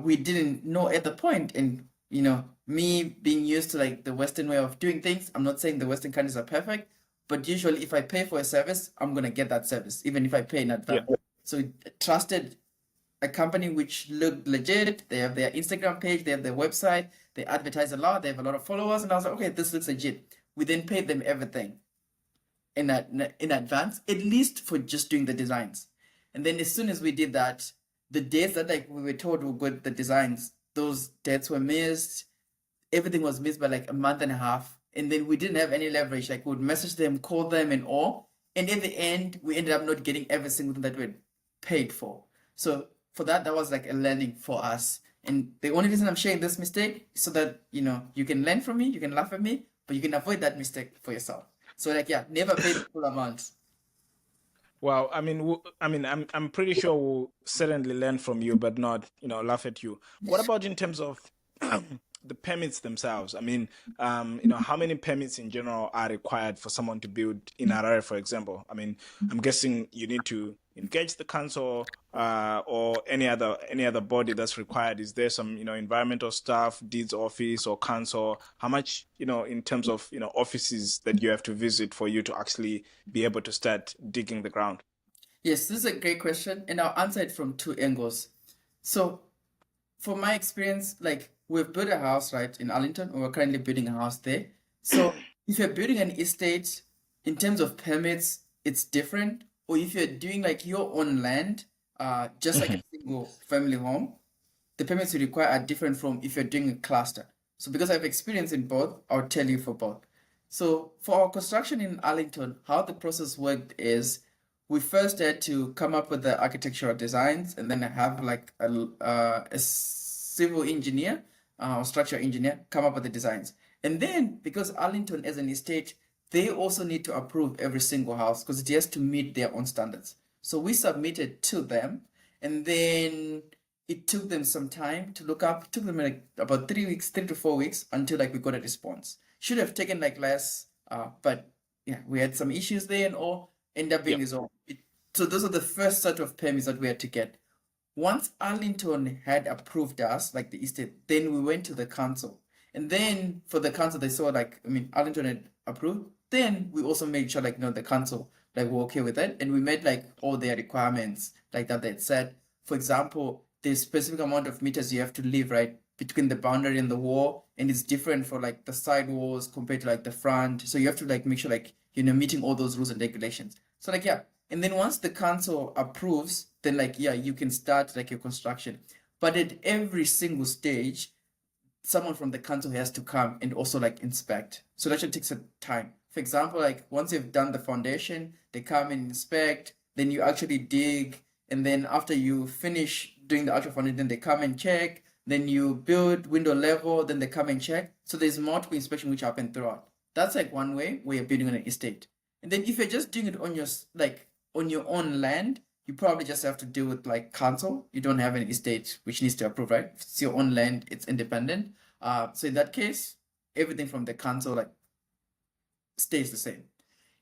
we didn't know at the point, and me being used to like the Western way of doing things, I'm not saying the Western countries are perfect, but usually if I pay for a service, I'm gonna get that service, even if I pay in
Yeah.
advance. So trusted a company which looked legit. They have their Instagram page, they have their website, they advertise a lot, they have a lot of followers, and I was like, okay, this looks legit. We then paid them everything in advance, at least for just doing the designs. And then as soon as we did that, the dates that like we were told we got the designs, those dates were missed. Everything was missed by like a month and a half. And then we didn't have any leverage. Like we would message them, call them, and all. And in the end, we ended up not getting every single thing that we had paid for. So for that, that was like a learning for us. And the only reason I'm sharing this mistake is so that you can learn from me, you can laugh at me, but you can avoid that mistake for yourself. So like yeah, never pay the full amount.
Well, I mean, I'm pretty sure we'll certainly learn from you, but not, laugh at you. What about in terms of the permits themselves. I mean, how many permits in general are required for someone to build in Harare, for example? I mean, I'm guessing you need to engage the council or any other body that's required. Is there some environmental staff, deeds office, or council? How much in terms of offices that you have to visit for you to actually be able to start digging the ground?
Yes, this is a great question, and I'll answer it from two angles. So, from my experience, like we've built a house right in Arlington, and we're currently building a house there. So, if you're building an estate, in terms of permits, it's different. Or if you're doing like your own land, just like a single family home, the permits you require are different from if you're doing a cluster. So, because I have experience in both, I'll tell you for both. So, for our construction in Arlington, how the process worked is we first had to come up with the architectural designs and then have like a civil engineer or structural engineer come up with the designs. And then because Arlington as an estate, they also need to approve every single house because it has to meet their own standards. So we submitted to them, and then it took them some time to look up. It took them like about 3 weeks, 3 to 4 weeks until like we got a response. Should have taken like less, but yeah, we had some issues there and all end up being resolved. So those are the first set of permits that we had to get. Once Arlington had approved us, like the estate, then we went to the council. And then for the council, they saw like, I mean, Arlington had approved. Then we also made sure like, the council, like we're okay with it. And we made like all their requirements like that they had said. For example, there's specific amount of meters you have to leave, right, between the boundary and the wall. And it's different for like the side walls compared to like the front. So you have to like make sure like, meeting all those rules and regulations. So like, yeah. And then once the council approves, then like, yeah, you can start like your construction. But at every single stage, someone from the council has to come and also like inspect. So that should take some time. For example, like once you've done the foundation, they come and inspect, then you actually dig. And then after you finish doing the actual foundation, then they come and check. Then you build window level, then they come and check. So there's multiple inspection which happen throughout. That's like one way where you're building on an estate. And then if you're just doing it on your own land, you probably just have to deal with like council. You don't have an estate which needs to approve, right? If it's your own land, it's independent. So in that case, everything from the council like stays the same.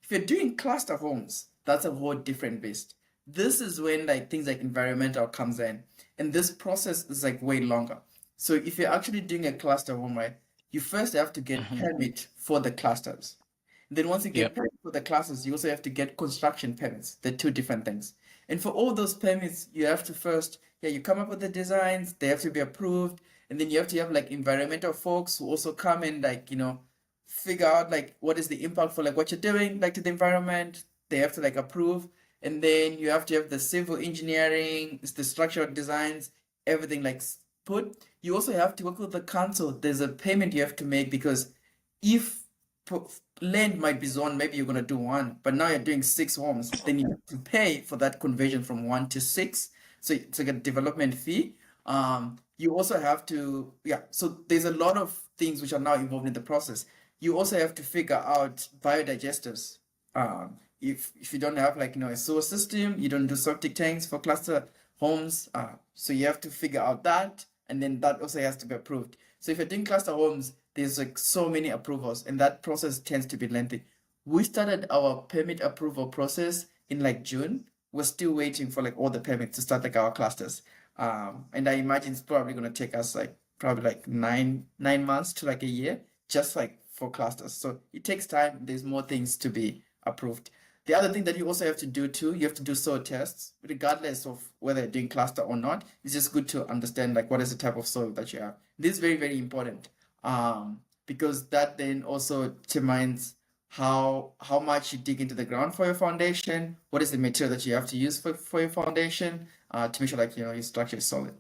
If you're doing cluster homes, that's a whole different beast. This is when like things like environmental comes in, and this process is like way longer. So if you're actually doing a cluster home, right, you first have to get permit for the clusters. Then once you get permit for the clusters, you also have to get construction permits. They're two different things. And for all those permits, you have to first, you come up with the designs, they have to be approved, and then you have to have like environmental folks who also come and like, figure out like what is the impact for like what you're doing like to the environment. They have to like approve. And then you have to have the civil engineering, the structural designs, everything like put. You also have to work with the council. There's a payment you have to make because if land might be zoned, maybe you're going to do one, but now you're doing 6 homes, then you have to pay for that conversion from 1 to 6. So it's like a development fee. You also have to, so there's a lot of things which are now involved in the process. You also have to figure out biodigesters. If you don't have like, a sewer system, you don't do septic tanks for cluster homes. So you have to figure out that, and then that also has to be approved. So if you're doing cluster homes, there's like so many approvals, and that process tends to be lengthy. We started our permit approval process in like June. We're still waiting for like all the permits to start like our clusters. And I imagine it's probably going to take us like probably like nine months to like a year, just like for clusters. So it takes time. There's more things to be approved. The other thing that you also have to do too, you have to do soil tests, regardless of whether you're doing cluster or not. It's just good to understand like what is the type of soil that you have. This is very, very important, because that then also determines how much you dig into the ground for your foundation, what is the material that you have to use for your foundation, to make sure like your structure is solid.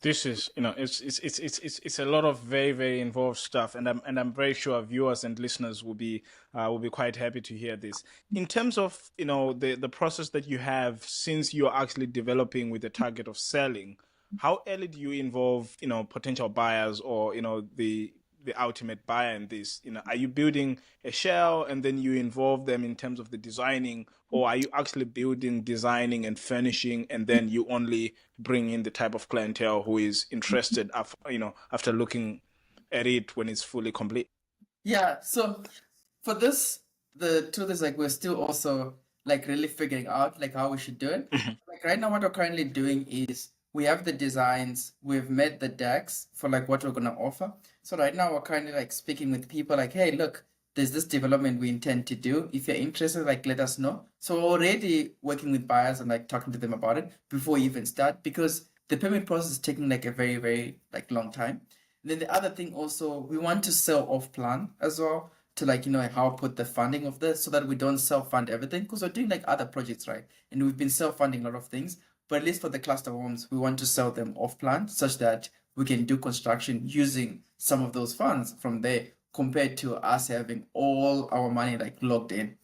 This is, it's a lot of very, very involved stuff, and I'm very sure viewers and listeners will be quite happy to hear this. In terms of, the process that you have since you're actually developing with the target of selling, how early do you involve, potential buyers or, the the ultimate buyer in this? Are you building a shell and then you involve them in terms of the designing, or are you actually building, designing, and furnishing, and then you only bring in the type of clientele who is interested after looking at it when it's fully complete?
Yeah, so for this, the truth is like we're still also like really figuring out like how we should do it. Like right now, what we're currently doing is we have the designs, we've made the decks for like what we're gonna offer. So right now we're currently like speaking with people like, hey, look, there's this development we intend to do. If you're interested, like let us know. So we're already working with buyers and like talking to them about it before we even start because the payment process is taking like a very, very like long time. And then the other thing also, we want to sell off plan as well to like, help with the funding of this so that we don't self-fund everything because we're doing like other projects, right? And we've been self-funding a lot of things, but at least for the cluster homes, we want to sell them off plan such that we can do construction using some of those funds from there compared to us having all our money like locked in.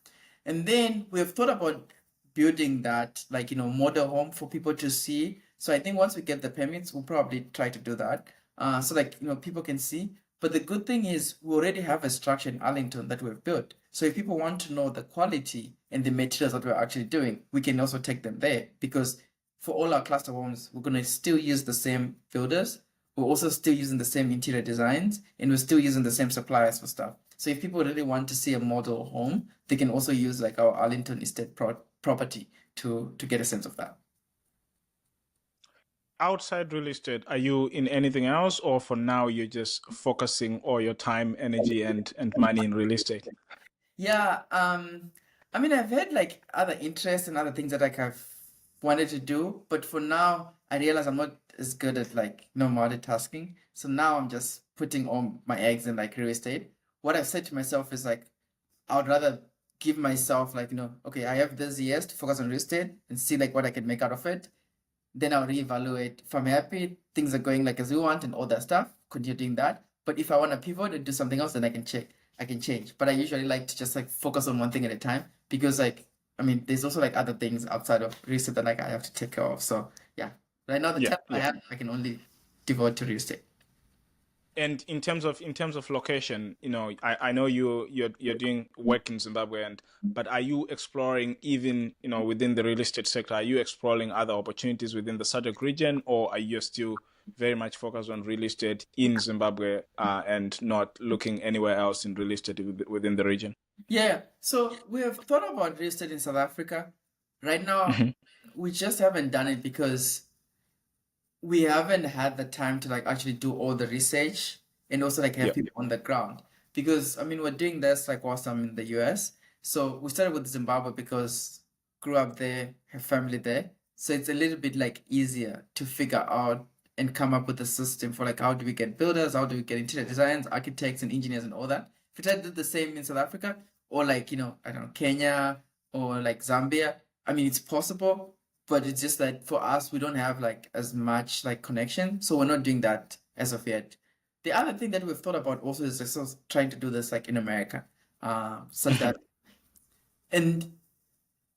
And then we have thought about building that like, model home for people to see. So I think once we get the permits, we'll probably try to do that. So like, people can see. But the good thing is we already have a structure in Arlington that we've built. So if people want to know the quality and the materials that we're actually doing, we can also take them there because for all our cluster homes, we're going to still use the same builders. We're also still using the same interior designs and we're still using the same suppliers for stuff. So if people really want to see a model home, they can also use like our Arlington estate property to get a sense of that.
Outside real estate, are you in anything else, or for now you're just focusing all your time, energy, and money in real estate?
Yeah, I mean, I've had like other interests and other things that like I've wanted to do, but for now, I realize I'm not as good at like multitasking. So now I'm just putting all my eggs in like real estate. What I've said to myself is like I would rather give myself like, okay, I have this years to focus on real estate and see like what I can make out of it. Then I'll reevaluate. If I'm happy, things are going like as we want and all that stuff, continue doing that. But if I want to pivot and do something else, then I can change. But I usually like to just like focus on one thing at a time because like I mean there's also like other things outside of real estate that like I have to take care of. So yeah. Right now the
Yeah,
time I
yeah.
have I can only devote to real estate.
And in terms of location, I know you're doing work in Zimbabwe, but are you exploring even within the real estate sector? Are you exploring other opportunities within the SADC region, or are you still very much focused on real estate in Zimbabwe and not looking anywhere else in real estate within the region?
Yeah. So we have thought about real estate in South Africa. Right now,
Hmm.
we just haven't done it because we haven't had the time to like actually do all the research and also like have
Yeah.
people on the ground because I mean we're doing this like whilst I'm in the US. So we started with Zimbabwe because grew up there, have family there. So it's a little bit like easier to figure out and come up with a system for like how do we get builders, how do we get interior designers, architects and engineers and all that. If we try to do the same in South Africa or like, I don't know, Kenya or like Zambia, I mean it's possible, but it's just that for us we don't have like as much like connection, so we're not doing that as of yet. The other thing that we've thought about also is just also trying to do this like in America, such that and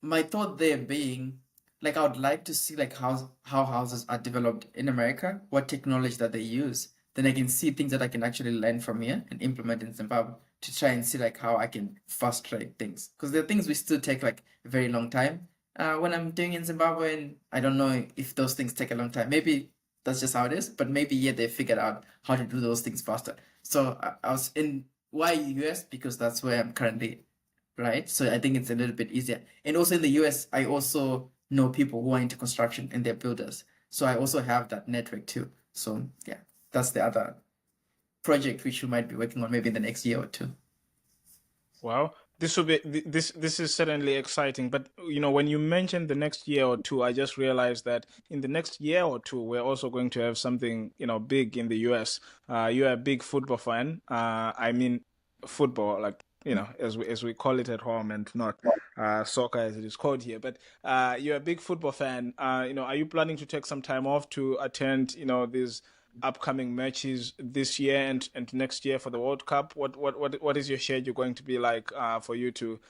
my thought there being like I would like to see like how houses are developed in America, what technology that they use. Then I can see things that I can actually learn from here and implement in Zimbabwe to try and see like how I can fast track things. Because there are things we still take like a very long time. When I'm doing in Zimbabwe, and I don't know if those things take a long time. Maybe that's just how it is, but maybe yeah, they figured out how to do those things faster. So I was in why US because that's where I'm currently, right? So I think it's a little bit easier. And also in the US, I also know people who are into construction and they're builders. So I also have that network too. So yeah, that's the other project which we might be working on maybe in the next year or two.
Wow, this is certainly exciting. But when you mentioned the next year or two, I just realized that in the next year or two, we're also going to have something big in the US. You're a big football fan. I mean, football, like as we call it at home, and not soccer as it is called here. But you're a big football fan. Are you planning to take some time off to attend these upcoming matches this year and next year for the World Cup? What is your schedule going to be like for you to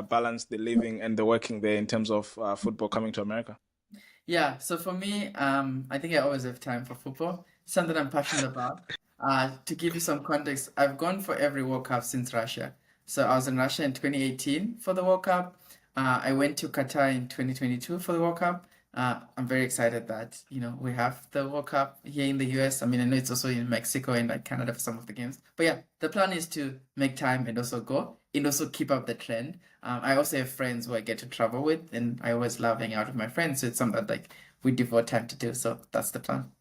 balance the living and the working there in terms of football coming to America?
Yeah, so for me, I think I always have time for football, something I'm passionate about. To give you some context, I've gone for every World Cup since Russia. So I was in Russia in 2018 for the World Cup. I went to Qatar in 2022 for the World Cup. I'm very excited that, we have the World Cup here in the US. I mean, I know it's also in Mexico and like Canada for some of the games. But yeah, the plan is to make time and also go and also keep up the trend. I also have friends who I get to travel with, and I always love hanging out with my friends. So it's something that like we devote time to do. So that's the plan.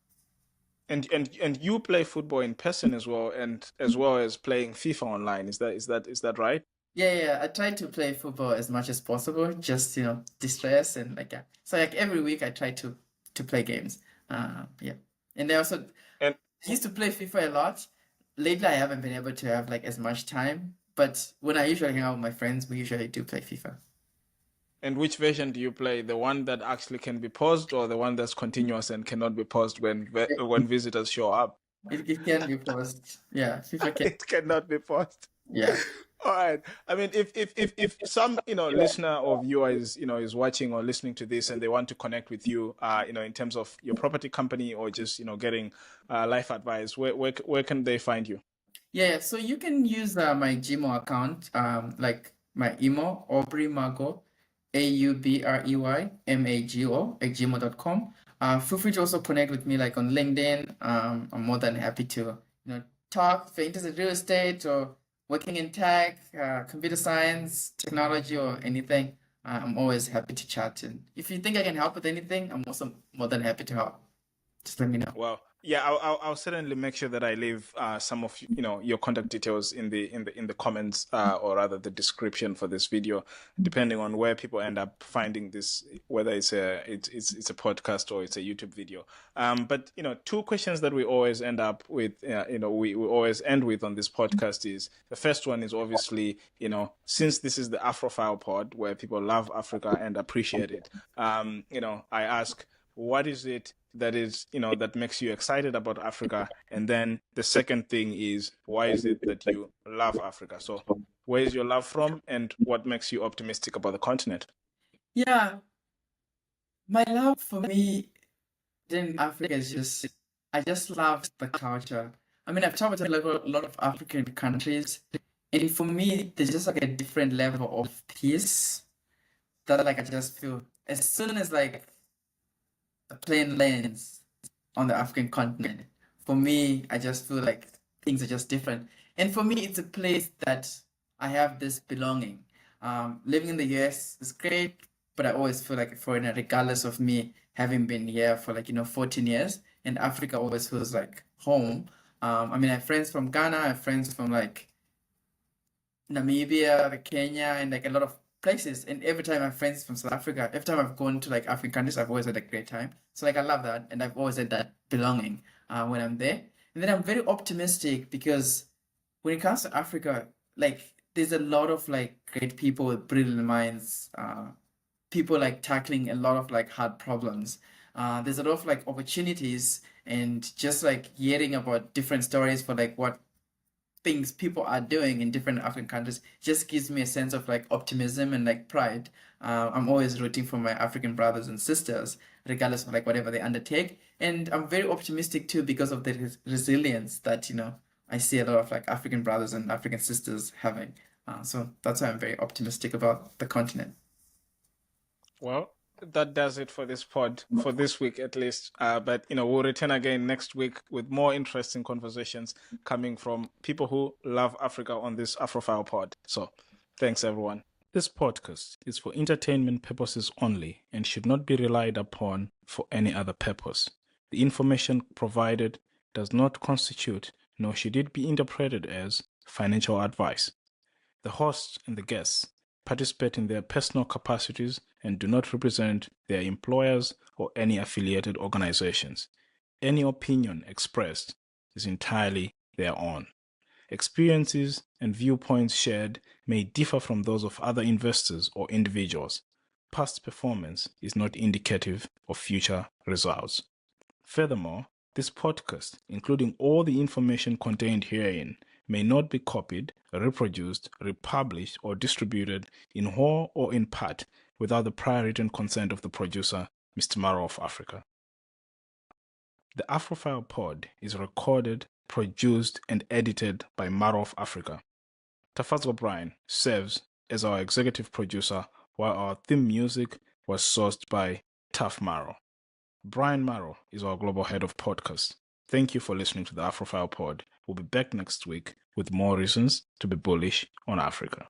And you play football in person as well, and as well as playing FIFA online. Is that right?
Yeah, I try to play football as much as possible, just distress and like yeah. So like every week I try to play games. Yeah, and I also
And
used to play FIFA a lot. Lately, I haven't been able to have like as much time, but when I usually hang out with my friends, we usually do play FIFA.
and which version do you play? The one that actually can be paused, or the one that's continuous and cannot be paused
It,
when visitors show up?
it can be paused. Yeah, FIFA can.
It cannot be paused.
Yeah.
All right. I mean, if some listener or viewer is watching or listening to this and they want to connect with you, in terms of your property company or just getting life advice, where can they find you?
Yeah, so you can use my Gmail account, like my email, Aubrey Mago, AubreyMago @gmail.com. Feel free to also connect with me like on LinkedIn. I'm more than happy to, talk if you're interested in real estate or working in tech, computer science, technology, or anything. I'm always happy to chat. And if you think I can help with anything, I'm also more than happy to help. Just let me know.
Well, yeah, I'll certainly make sure that I leave some of your contact details in the comments, or rather the description for this video, depending on where people end up finding this, whether it's a podcast or it's a YouTube video. But two questions that we always end up with, we always end with on this podcast is the first one is obviously since this is the Afrophile pod where people love Africa and appreciate it, I ask, what is it that makes you excited about Africa? And then the second thing is, why is it that you love Africa? So where is your love from, and what makes you optimistic about the continent?
Yeah, my love for me in Africa is I just love the culture. I mean, I've traveled to a lot of African countries, and for me, there's just like a different level of peace that like I just feel as soon as like a plane lands on the African continent. For me, I just feel like things are just different. And for me, it's a place that I have this belonging. Living in the US is great, but I always feel like a foreigner, regardless of me having been here for like, 14 years. And Africa always feels like home. I mean, I have friends from Ghana, I have friends from like Namibia, like Kenya, and like a lot of places. And every time I have friends from South Africa, every time I've gone to like African countries, I've always had a great time. So like I love that, and I've always had that belonging when I'm there. And then I'm very optimistic because when it comes to Africa, like there's a lot of like great people with brilliant minds, people like tackling a lot of like hard problems. There's a lot of like opportunities, and just like hearing about different stories for like what things people are doing in different African countries just gives me a sense of like optimism and like pride. I'm always rooting for my African brothers and sisters, regardless of like whatever they undertake. And I'm very optimistic too because of the resilience that, I see a lot of like African brothers and African sisters having. So that's why I'm very optimistic about the continent.
Well, that does it for this pod, for this week at least. But we'll return again next week with more interesting conversations coming from people who love Africa on this Afrophile pod. So thanks, everyone. This podcast is for entertainment purposes only and should not be relied upon for any other purpose. The information provided does not constitute, nor should it be interpreted as, financial advice. The hosts and the guests participate in their personal capacities and do not represent their employers or any affiliated organizations. Any opinion expressed is entirely their own. Experiences and viewpoints shared may differ from those of other investors or individuals. Past performance is not indicative of future results. Furthermore, this podcast, including all the information contained herein, may not be copied, reproduced, republished, or distributed in whole or in part without the prior written consent of the producer, Mr. Maro of Africa. The Afrophile Pod is recorded, produced and edited by Maro of Africa. Tafazwa Brian serves as our executive producer, while our theme music was sourced by Taf Maro. Brian Maro is our global head of podcasts. Thank you for listening to the Afrophile Pod. We'll be back next week with more reasons to be bullish on Africa.